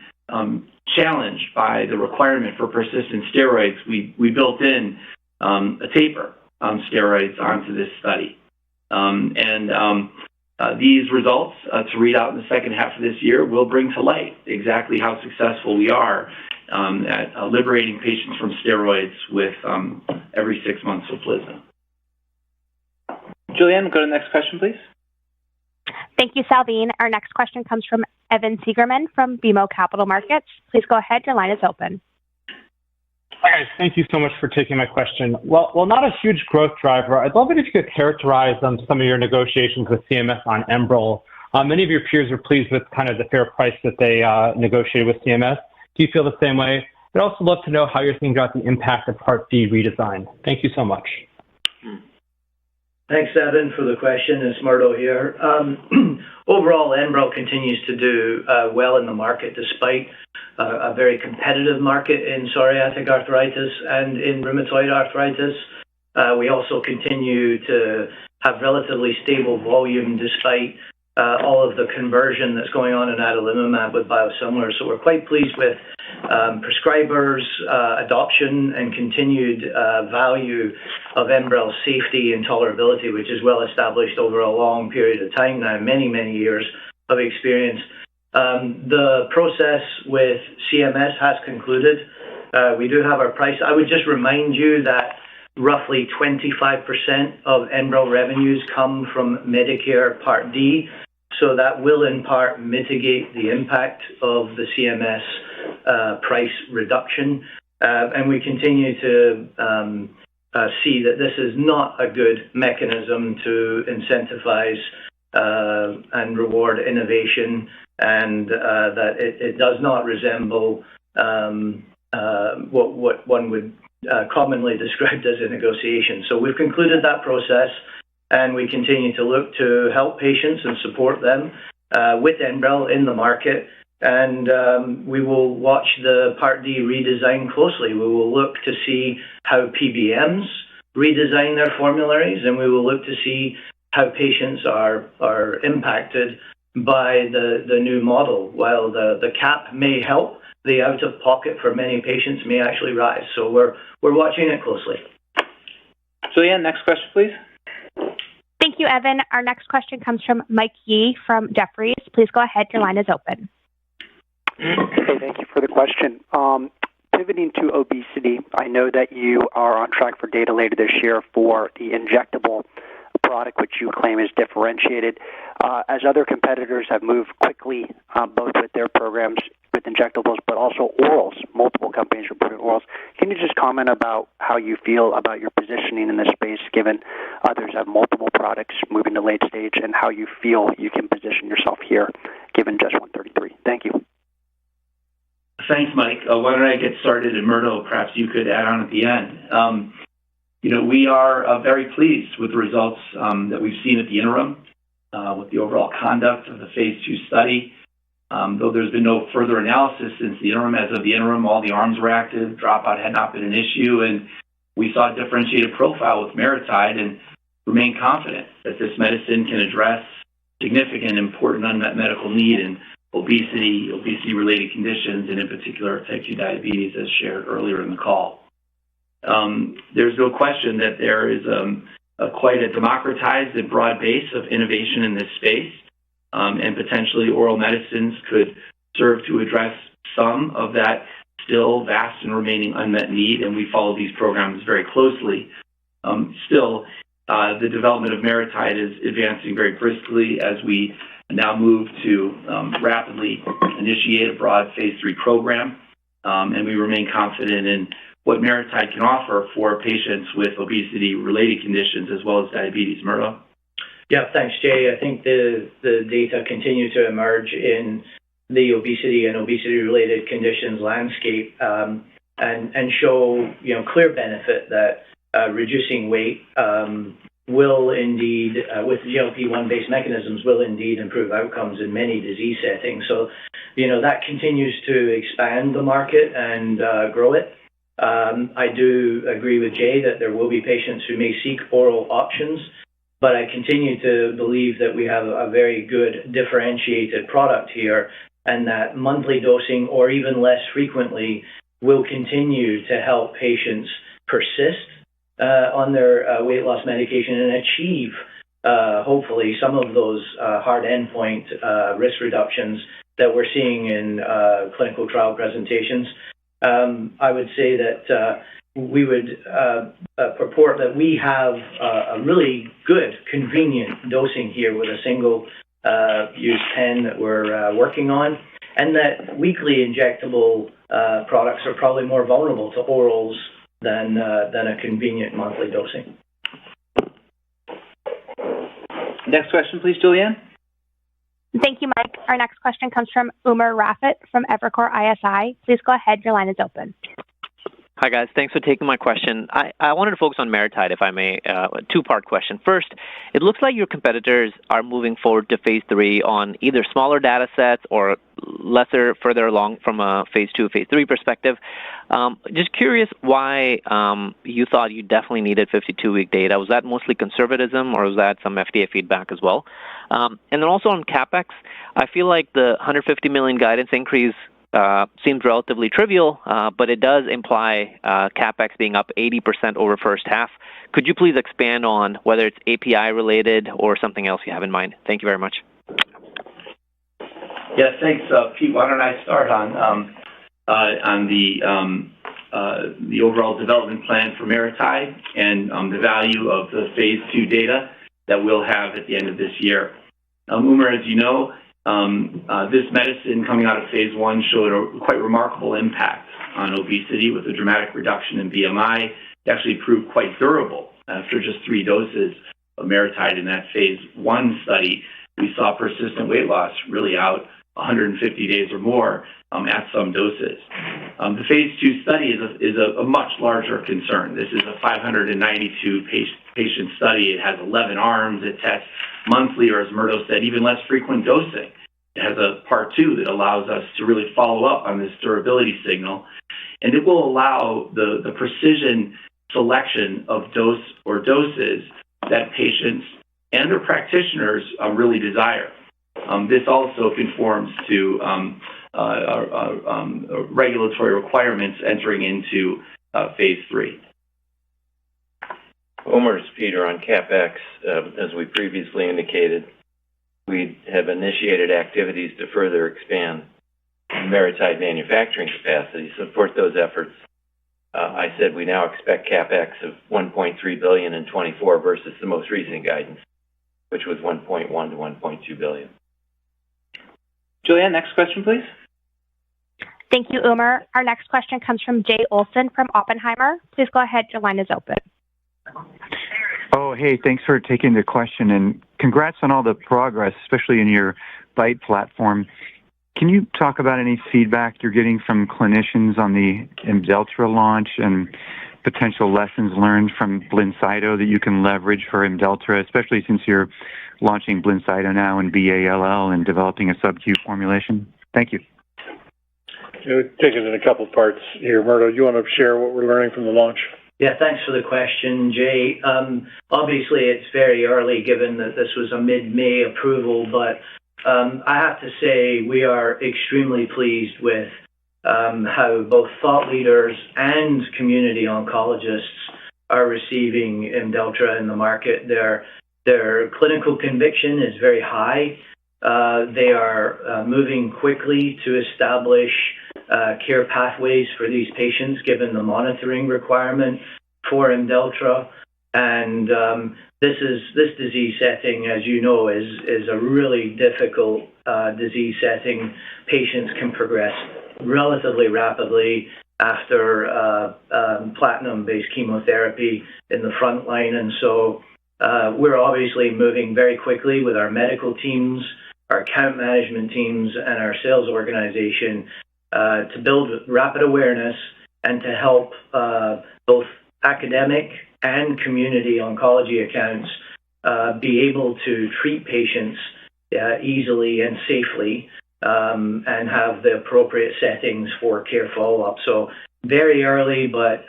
challenged by the requirement for persistent steroids, we built in a taper on steroids onto this study. These results to read out in the second half of this year will bring to light exactly how successful we are at liberating patients from steroids with every 6 months of Uplizna. Julianne, go to the next question, please. Thank you, Salveen. Our next question comes from Evan Seigerman from BMO Capital Markets. Please go ahead. Your line is open. Hi, guys. Thank you so much for taking my question. Well, not a huge growth driver. I'd love it if you could characterize some of your negotiations with CMS on Enbrel. Many of your peers are pleased with kind of the fair price that they negotiated with CMS. Do you feel the same way? I'd also love to know how you're thinking about the impact of Part D redesign. Thank you so much. Thanks, Evan, for the question. It's Murdo here. Overall, Enbrel continues to do well in the market despite a very competitive market in psoriatic arthritis and in rheumatoid arthritis. We also continue to have relatively stable volume despite all of the conversion that's going on in adalimumab with biosimilars. So we're quite pleased with prescribers' adoption and continued value of Enbrel's safety and tolerability, which is well established over a long period of time now, many years of experience. The process with CMS has concluded. We do have our price. I would just remind you that roughly 25% of Enbrel revenues come from Medicare Part D, so that will in part mitigate the impact of the CMS price reduction. And we continue to see that this is not a good mechanism to incentivize and reward innovation, and that it does not resemble what one would commonly describe as a negotiation. So we've concluded that process, and we continue to look to help patients and support them with Enbrel in the market. And we will watch the Part D redesign closely. We will look to see how PBMs redesign their formularies, and we will look to see how patients are impacted by the new model. While the cap may help, the out-of-pocket for many patients may actually rise. So we're watching it closely. Julianne, next question, please. Thank you, Evan. Our next question comes from Mike Yee from Jefferies. Please go ahead. Your line is open. Hey, thank you for the question. Pivoting to obesity, I know that you are on track for data later this year for the injectable product, which you claim is differentiated. As other competitors have moved quickly, both with their programs with injectables, but also orals, multiple companies reported orals. Can you just comment about how you feel about your positioning in this space, given others have multiple products moving to late stage, and how you feel you can position yourself here, given just 133? Thank you. Thanks, Mike. Why don't I get started, and Murdo, perhaps you could add on at the end. We are very pleased with the results that we've seen at the interim, with the overall conduct of the phase 2 study. Though there's been no further analysis since the interim, as of the interim, all the arms were active, dropout had not been an issue, and we saw a differentiated profile with MariTide and remain confident that this medicine can address significant, important unmet medical need in obesity-related conditions, and in particular type 2 diabetes, as shared earlier in the call. There's no question that there is quite a democratized and broad base of innovation in this space, and potentially oral medicines could serve to address some of that still vast and remaining unmet need, and we follow these programs very closely. Still, the development of MariTide is advancing very briskly as we now move to rapidly initiate a broad phase 3 program, and we remain confident in what MariTide can offer for patients with obesity-related conditions as well as diabetes. Murdo? Yeah, thanks, Jay. I think the data continue to emerge in the obesity and obesity-related conditions landscape, and show clear benefit that reducing weight will indeed, with GLP-1 based mechanisms, will indeed improve outcomes in many disease settings. So, that continues to expand the market and grow it. I do agree with Jay that there will be patients who may seek oral options, but I continue to believe that we have a very good differentiated product here, and that monthly dosing or even less frequently will continue to help patients persist on their weight loss medication and achieve, hopefully, some of those hard endpoint risk reductions that we're seeing in clinical trial presentations. I would say that we would purport that we have a really good, convenient dosing here with a single use pen that we're working on, and that weekly injectable products are probably more vulnerable to orals than a convenient monthly dosing. Next question, please, Julianne. Thank you, Mike. Our next question comes from Umer Raffat from Evercore ISI. Please go ahead. Your line is open. Hi, guys. Thanks for taking my question. I wanted to focus on MariTide, if I may. A two-part question. First, it looks like your competitors are moving forward to phase 3 on either smaller data sets or further along from a phase 2, phase 3 perspective. Just curious why you thought you definitely needed 52-week data. Was that mostly conservatism, or was that some FDA feedback as well? And then also on CapEx, I feel like the $150 million guidance increase seems relatively trivial, but it does imply CapEx being up 80% over first half. Could you please expand on whether it's API related or something else you have in mind? Thank you very much. Yes, thanks, Pete. Why don't I start on the overall development plan for MariTide and the value of the phase 2 data that we'll have at the end of this year. Umer, as you know, this medicine coming out of phase 1 showed a quite remarkable impact on obesity with a dramatic reduction in BMI. It actually proved quite durable. After just 3 doses of MariTide in that phase 1 study, we saw persistent weight loss really out 150 days or more at some doses. The phase 2 study is a much larger concern. This is a 592 patient study. It has 11 arms. It tests monthly, or as Murdo said, even less frequent dosing. It has a part 2 that allows us to really follow up on this durability signal, and it will allow the precision selection of dose or doses that patients and their practitioners really desire. This also conforms to regulatory requirements entering into phase 3. Umer, it's Peter on CapEx. As we previously indicated, we have initiated activities to further expand MariTide manufacturing capacity to support those efforts. I said we now expect CapEx of $1.3 billion in 24 versus the most recent guidance, which was $1.1 to $1.2 billion. Julianne, next question, please. Thank you, Umer. Our next question comes from Jay Olson from Oppenheimer. Please go ahead. Your line is open. Oh, hey, thanks for taking the question, and congrats on all the progress, especially in your BITE platform. Can you talk about any feedback you're getting from clinicians on the Imdelltra launch and potential lessons learned from Blincyto that you can leverage for Imdelltra, especially since you're launching Blincyto now in BALL and developing a sub-Q formulation? Thank you. Take it in a couple parts here. Murdo, you want to share what we're learning from the launch? Yeah, thanks for the question, Jay. Obviously, it's very early given that this was a mid-May approval, but I have to say we are extremely pleased with how both thought leaders and community oncologists are receiving Imdelltra in the market. Their clinical conviction is very high. They are moving quickly to establish care pathways for these patients, given the monitoring requirement for Imdelltra. And this disease setting, as you know, is a really difficult disease setting. Patients can progress relatively rapidly after platinum-based chemotherapy in the front line. And so we're obviously moving very quickly with our medical teams, our account management teams, and our sales organization to build rapid awareness and to help both academic and community oncology accounts be able to treat patients easily and safely and have the appropriate settings for care follow-up. So very early, but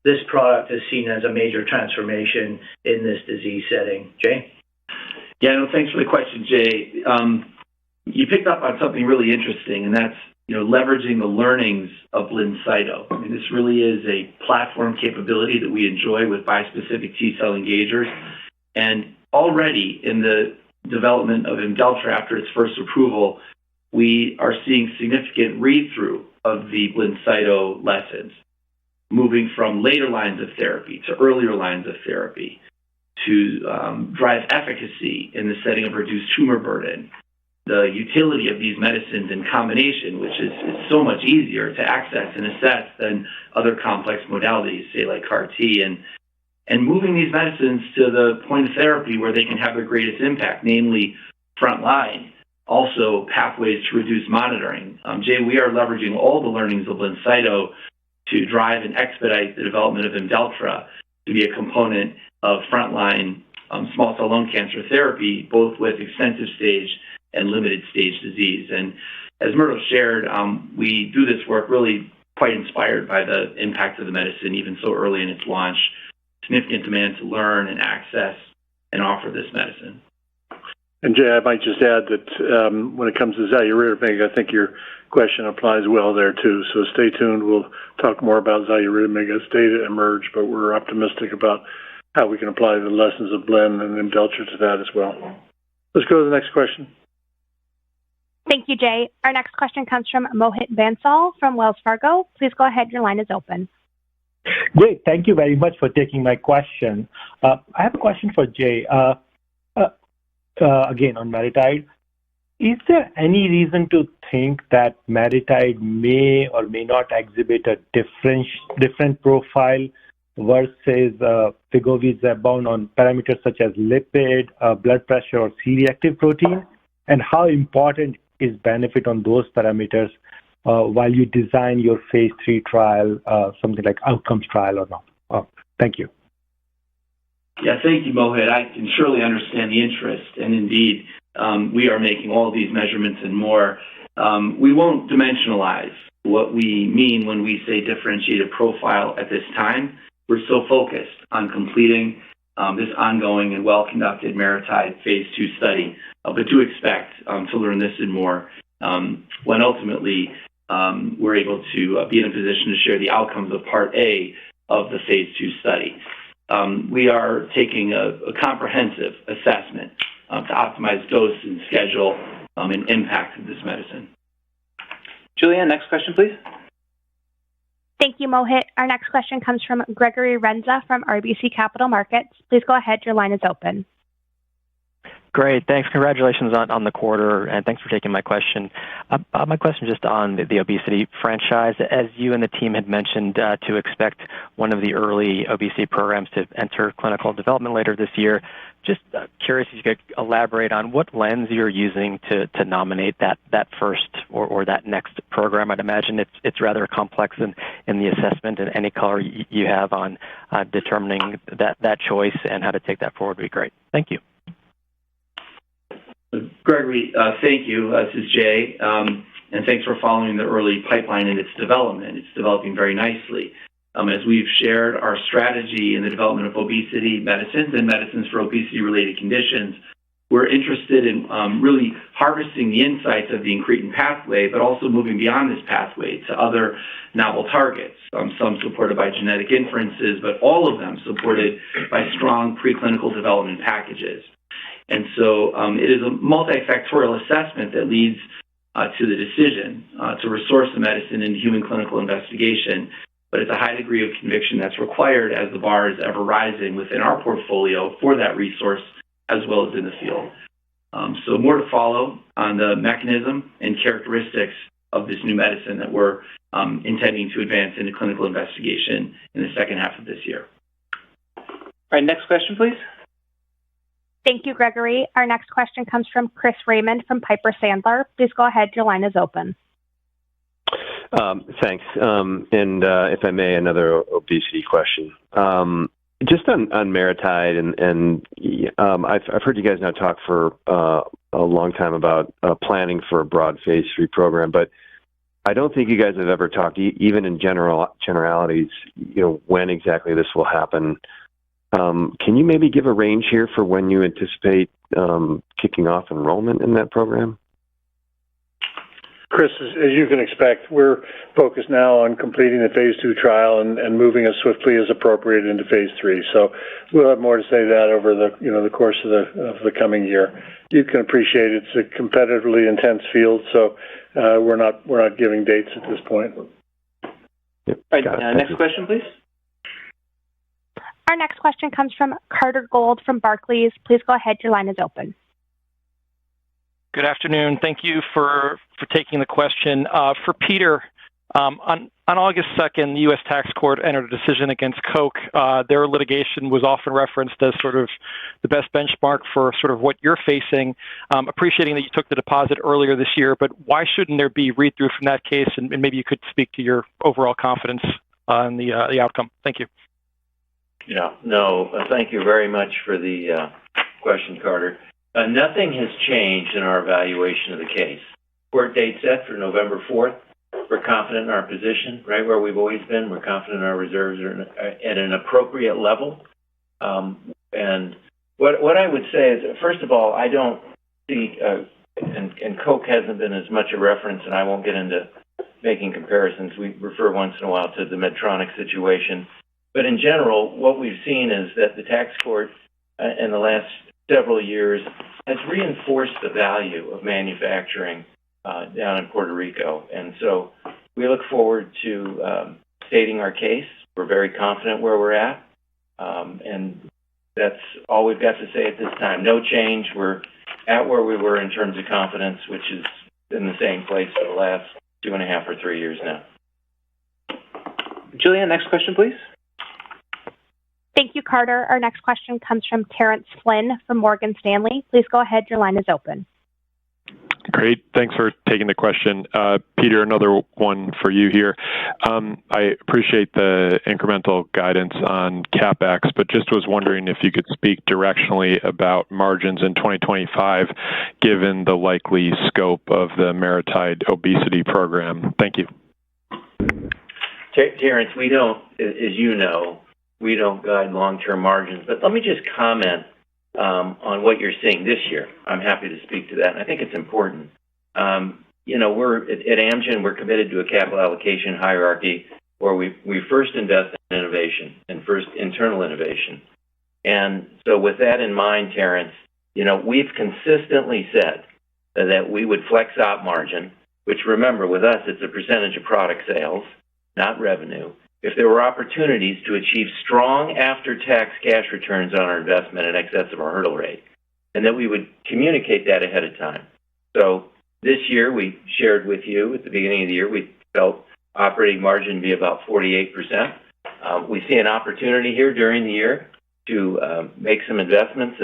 this product is seen as a major transformation in this disease setting. Jay? Yeah, no, thanks for the question, Jay. You picked up on something really interesting, and that's leveraging the learnings of Blincyto. I mean, this really is a platform capability that we enjoy with bispecific T-cell engagers. And already in the development of Imdelltra after its first approval, we are seeing significant read-through of the Blincyto lessons, moving from later lines of therapy to earlier lines of therapy to drive efficacy in the setting of reduced tumor burden. The utility of these medicines in combination, which is so much easier to access and assess than other complex modalities, say like CAR-T, and moving these medicines to the point of therapy where they can have their greatest impact, namely frontline, also pathways to reduce monitoring. Jay, we are leveraging all the learnings of Blincyto to drive and expedite the development of Imdelltra to be a component of frontline small cell lung cancer therapy, both with extensive stage and limited stage disease. And as Murdo shared, we do this work really quite inspired by the impact of the medicine, even so early in its launch. Significant demand to learn and access and offer this medicine. And Jay, I might just add that when it comes to xaluritamig, I think your question applies well there too. So stay tuned. We'll talk more about xaluritamig as data emerge, but we're optimistic about how we can apply the lessons of Blen and Imdelltra to that as well. Let's go to the next question. Thank you, Jay. Our next question comes from Mohit Bansal from Wells Fargo. Please go ahead. Your line is open. Great. Thank you very much for taking my question. I have a question for Jay. Again, on MariTide. Is there any reason to think that MariTide may or may not exhibit a different profile versus Wegovy Zepbound on parameters such as lipid, blood pressure, or C-reactive protein? And how important is benefit on those parameters while you design your phase 3 trial, something like outcomes trial or not? Thank you. Yeah, thank you, Mohit. I can surely understand the interest, and indeed, we are making all these measurements and more. We won't dimensionalize what we mean when we say differentiated profile at this time. We're so focused on completing this ongoing and well-conducted MariTide phase 2 study, but do expect to learn this and more when ultimately we're able to be in a position to share the outcomes of Part A of the phase 2 study. We are taking a comprehensive assessment to optimize dose and schedule and impact of this medicine. Julianne, next question, please. Thank you, Mohit. Our next question comes from Gregory Renza from RBC Capital Markets. Please go ahead. Your line is open. Great. Thanks. Congratulations on the quarter, and thanks for taking my question. My question is just on the obesity franchise. As you and the team had mentioned to expect one of the early obesity programs to enter clinical development later this year, just curious if you could elaborate on what lens you're using to nominate that first or that next program. I'd imagine it's rather complex in the assessment, and any color you have on determining that choice and how to take that forward would be great. Thank you. Gregory, thank you. This is Jay, and thanks for following the early pipeline and its development. It's developing very nicely. As we've shared our strategy in the development of obesity medicines and medicines for obesity-related conditions, we're interested in really harvesting the insights of the incretin pathway, but also moving beyond this pathway to other novel targets, some supported by genetic inferences, but all of them supported by strong preclinical development packages. And so it is a multifactorial assessment that leads to the decision to resource the medicine into human clinical investigation, but it's a high degree of conviction that's required as the bar is ever rising within our portfolio for that resource as well as in the field. So more to follow on the mechanism and characteristics of this new medicine that we're intending to advance into clinical investigation in the second half of this year. All right, next question, please. Thank you, Gregory. Our next question comes from Chris Raymond from Piper Sandler. Please go ahead. Your line is open. Thanks. And if I may, another obesity question. Just on MariTide, and I've heard you guys now talk for a long time about planning for a broad phase 3 program, but I don't think you guys have ever talked, even in generalities, when exactly this will happen. Can you maybe give a range here for when you anticipate kicking off enrollment in that program? Chris, as you can expect, we're focused now on completing the phase 2 trial and moving as swiftly as appropriate into phase 3. So we'll have more to say that over the course of the coming year. You can appreciate it's a competitively intense field, so we're not giving dates at this point. Yep. All right, next question, please. Our next question comes from Carter Gould from Barclays. Please go ahead. Your line is open. Good afternoon. Thank you for taking the question. For Peter, on August 2nd, the U.S. Tax Court entered a decision against Coke. Their litigation was often referenced as sort of the best benchmark for sort of what you're facing. Appreciating that you took the deposit earlier this year, but why shouldn't there be read-through from that case? And maybe you could speak to your overall confidence in the outcome. Thank you. Yeah, no, thank you very much for the question, Carter. Nothing has changed in our evaluation of the case. Court date set for November 4th. We're confident in our position, right where we've always been. We're confident our reserves are at an appropriate level. And what I would say is, first of all, I don't see, and Coke hasn't been as much a reference, and I won't get into making comparisons. We refer once in a while to the Medtronic situation. But in general, what we've seen is that the tax court in the last several years has reinforced the value of manufacturing down in Puerto Rico. And so we look forward to stating our case. We're very confident where we're at. And that's all we've got to say at this time. No change. We're at where we were in terms of confidence, which is in the same place for the last 2.5 or 3 years now. Julianne, next question, please. Thank you, Carter. Our next question comes from Terrence Flynn from Morgan Stanley. Please go ahead. Your line is open. Great. Thanks for taking the question. Peter, another one for you here. I appreciate the incremental guidance on CapEx, but just was wondering if you could speak directionally about margins in 2025, given the likely scope of the MariTide obesity program. Thank you. Terrence, we don't, as you know, we don't guide long-term margins, but let me just comment on what you're seeing this year. I'm happy to speak to that, and I think it's important. We're at Amgen, we're committed to a capital allocation hierarchy where we first invest in innovation and first internal innovation. And so with that in mind, Terrence, we've consistently said that we would flex op margin which remember, with us, it's a percentage of product sales, not revenue, if there were opportunities to achieve strong after-tax cash returns on our investment in excess of our hurdle rate, and that we would communicate that ahead of time. So this year, we shared with you at the beginning of the year, we felt operating margin to be about 48%. We see an opportunity here during the year to make some investments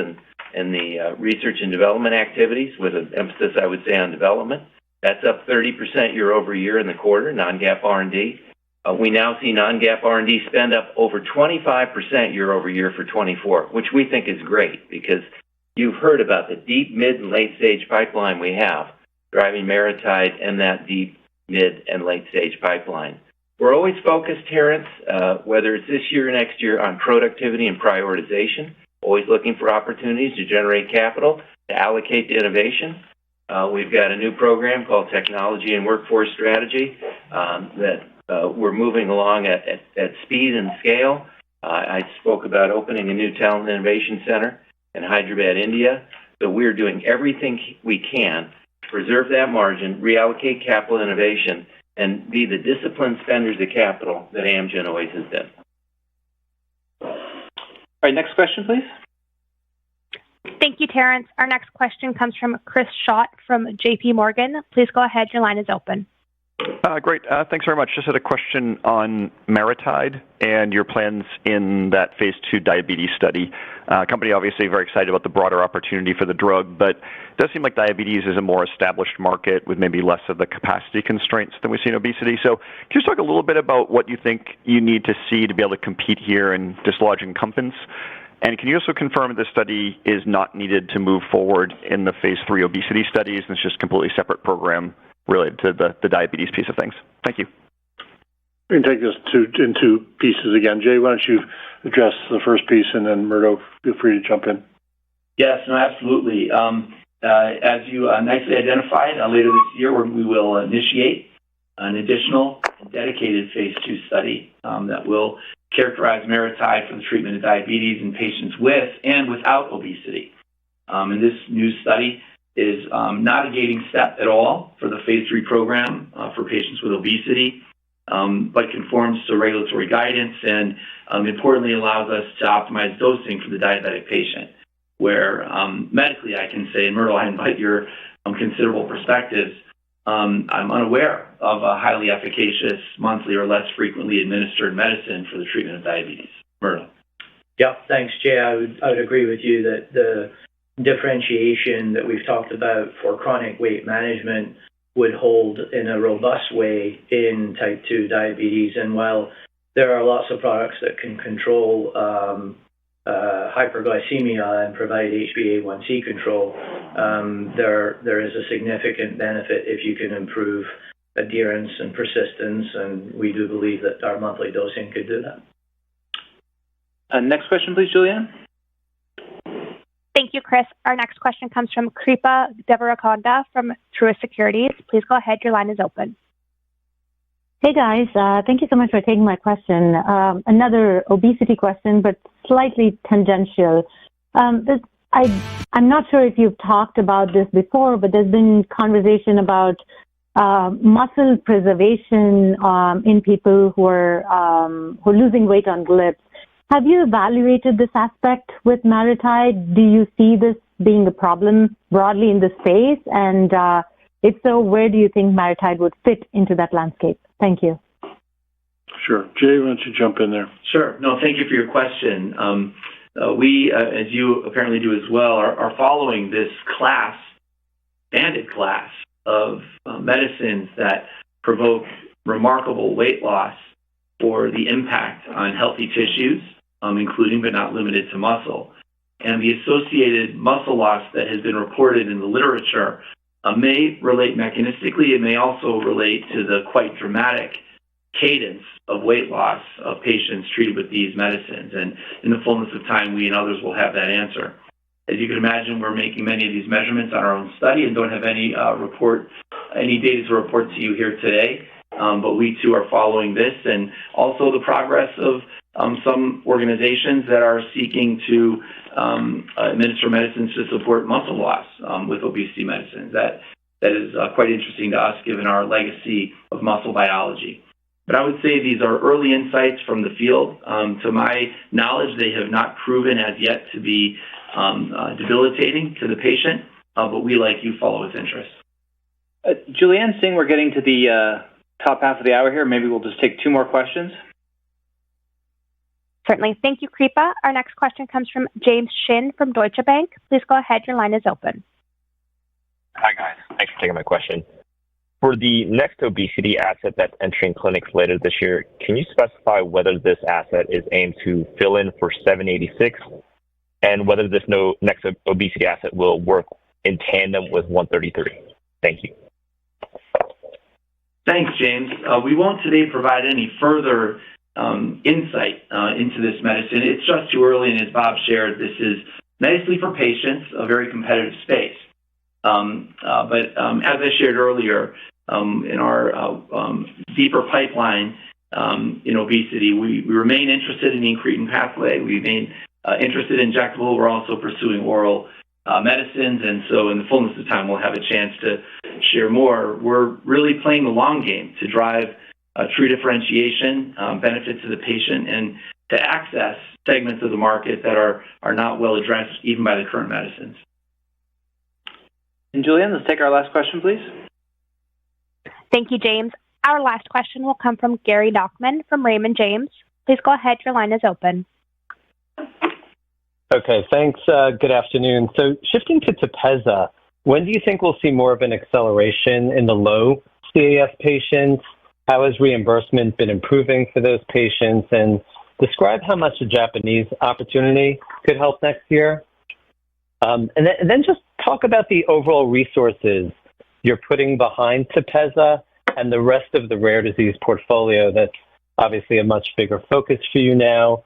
in the research and development activities with an emphasis, I would say, on development. That's up 30% year over year in the quarter, non-GAAP R&D. We now see non-GAAP R&D spend up over 25% year over year for 24, which we think is great because you've heard about the deep, mid, and late-stage pipeline we have driving MariTide and that deep, mid, and late-stage pipeline. We're always focused, Terrence, whether it's this year or next year, on productivity and prioritization, always looking for opportunities to generate capital, to allocate to innovation. We've got a new program called Technology and Workforce Strategy that we're moving along at speed and scale. I spoke about opening a new talent innovation center in Hyderabad, India. So we're doing everything we can to preserve that margin, reallocate capital innovation, and be the disciplined spenders of capital that Amgen always has been. All right, next question, please. Thank you, Terrence. Our next question comes from Chris Schott from JP Morgan. Please go ahead. Your line is open. Great. Thanks very much. Just had a question on MariTide and your plans in that phase 2 diabetes study. Company obviously very excited about the broader opportunity for the drug, but it does seem like diabetes is a more established market with maybe less of the capacity constraints than we see in obesity. So can you just talk a little bit about what you think you need to see to be able to compete here and dislodge incumbents? And can you also confirm that this study is not needed to move forward in the phase 3 obesity studies and it's just a completely separate program related to the diabetes piece of things? Thank you. We can take this in two pieces again. Jay, why don't you address the first piece, and then Murdo, feel free to jump in. Yes, no, absolutely. As you nicely identified, later this year we will initiate an additional dedicated phase 2 study that will characterize MariTide for the treatment of diabetes in patients with and without obesity. And this new study is not a gating step at all for the phase 3 program for patients with obesity, but conforms to regulatory guidance and importantly allows us to optimize dosing for the diabetic patient, where medically I can say, and Myrtle, I invite your considerable perspectives, I'm unaware of a highly efficacious monthly or less frequently administered medicine for the treatment of diabetes. Myrtle. Yeah, thanks, Jay. I would agree with you that the differentiation that we've talked about for chronic weight management would hold in a robust way in type 2 diabetes. And while there are lots of products that can control hyperglycemia and provide HbA1c control, there is a significant benefit if you can improve adherence and persistence, and we do believe that our monthly dosing could do that. Next question, please, Julianne. Thank you, Chris. Our next question comes from Kripa Devarakonda from Truist Securities. Please go ahead. Your line is open. Hey, guys. Thank you so much for taking my question. Another obesity question, but slightly tangential. I'm not sure if you've talked about this before, but there's been conversation about muscle preservation in people who are losing weight on GLPs. Have you evaluated this aspect with MariTide? Do you see this being a problem broadly in the space? And if so, where do you think MariTide would fit into that landscape? Thank you. Sure. Jay, why don't you jump in there? Sure. No, thank you for your question. We, as you apparently do as well, are following this banded class of medicines that provoke remarkable weight loss for the impact on healthy tissues, including but not limited to muscle. And the associated muscle loss that has been reported in the literature may relate mechanistically. It may also relate to the quite dramatic cadence of weight loss of patients treated with these medicines. And in the fullness of time, we and others will have that answer. As you can imagine, we're making many of these measurements on our own study and don't have any data to report to you here today. But we too are following this, and also the progress of some organizations that are seeking to administer medicines to support muscle loss with obesity medicines. That that is quite interesting to us given our legacy of muscle biology. But I would say these are early insights from the field. To my knowledge, they have not proven as yet to be debilitating to the patient, but we, like you, follow with interest. Julianne, seeing we're getting to the top half of the hour here, maybe we'll just take 2 more questions. Certainly. Thank you, Kripa. Our next question comes from James Shin from Deutsche Bank. Please go ahead. Your line is open. Hi, guys. Thanks for taking my question. For the next obesity asset that's entering clinics later this year, can you specify whether this asset is aimed to fill in for 786 and whether this next obesity asset will work in tandem with 133? Thank you. Thanks, James. We won't today provide any further insight into this medicine. It's just too early, and as Bob shared, this is nicely for patients, a very competitive space. But as I shared earlier, in our deeper pipeline in obesity, we remain interested in the incretin pathway. We remain interested in injectable. We're also pursuing oral medicines, and so in the fullness of time, we'll have a chance to share more. We're really playing the long game to drive true differentiation, benefit to the patient, and to access segments of the market that are not well addressed even by the current medicines. And Julianne, let's take our last question, please. Thank you, James. Our last question will come from Gary Nachman from Raymond James. Please go ahead. Your line is open. Okay, thanks. Good afternoon. So shifting to Tepezza, when do you think we'll see more of an acceleration in the low CAS patients? How has reimbursement been improving for those patients? And describe how much the Japanese opportunity could help next year. And then just talk about the overall resources you're putting behind Tepezza and the rest of the rare disease portfolio. That's obviously a much bigger focus for you now.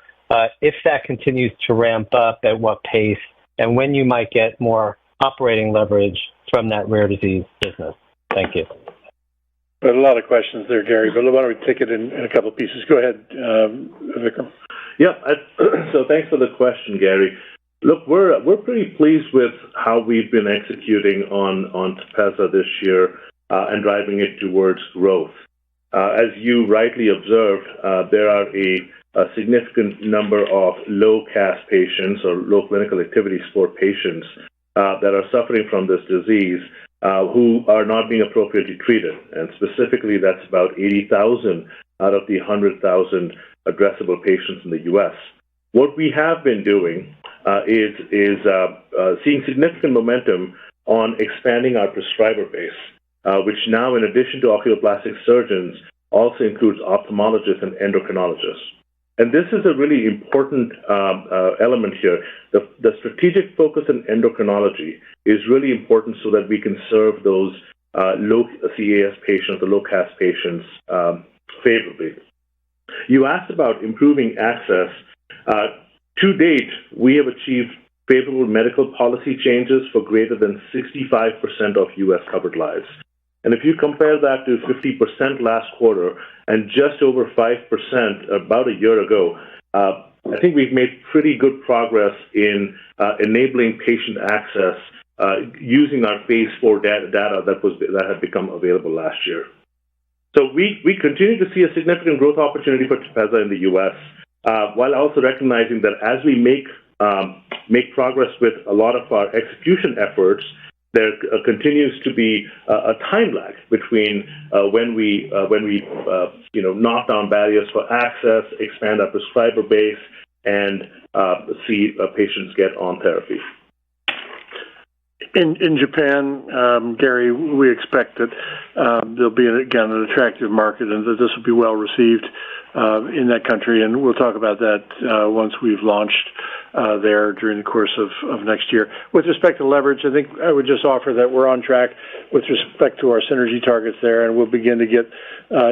If that continues to ramp up, at what pace, and when you might get more operating leverage from that rare disease business. Thank you. But a lot of questions there, Gary, but why don't we take it in a couple of pieces? Go ahead, Vikram. Yeah, so thanks for the question, Gary. Look, we're pretty pleased with how we've been executing on Tepezza this year and driving it towards growth. As you rightly observed, there are a significant number of low CAS patients or low clinical activity score patients that are suffering from this disease who are not being appropriately treated. And specifically, that's about 80,000 out of the 100,000 addressable patients in the U.S. What we have been doing is seeing significant momentum on expanding our prescriber base, which now, in addition to oculoplastic surgeons, also includes ophthalmologists and endocrinologists. And this is a really important element here. The strategic focus in endocrinology is really important so that we can serve those low CAS patients, the low CAS patients, favorably. You asked about improving access. To date, we have achieved favorable medical policy changes for greater than 65% of U.S. covered lives. And if you compare that to 50% last quarter and just over 5% about a year ago, I think we've made pretty good progress in enabling patient access using our phase 4 data that had become available last year. So we continue to see a significant growth opportunity for Tepezza in the U.S., while also recognizing that as we make progress with a lot of our execution efforts, there continues to be a time lag between when we knock down barriers for access, expand our prescriber base, and see patients get on therapy. In Japan, Gary, we expect that there'll be, again, an attractive market and that this will be well received in that country. And we'll talk about that once we've launched there during the course of next year. With respect to leverage, I think I would just offer that we're on track with respect to our synergy targets there, and we'll begin to get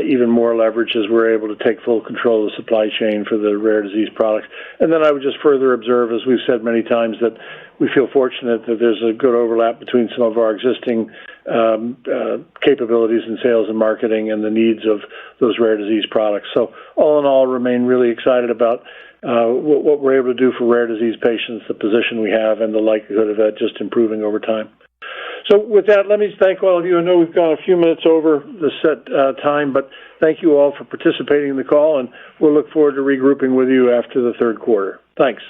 even more leverage as we're able to take full control of the supply chain for the rare disease products. And then I would just further observe, as we've said many times, that we feel fortunate that there's a good overlap between some of our existing capabilities in sales and marketing and the needs of those rare disease products. So all in all, remain really excited about what we're able to do for rare disease patients, the position we have, and the likelihood of that just improving over time. So with that, let me thank all of you. I know we've gone a few minutes over the set time, but thank you all for participating in the call, and we'll look forward to regrouping with you after the third quarter. Thanks.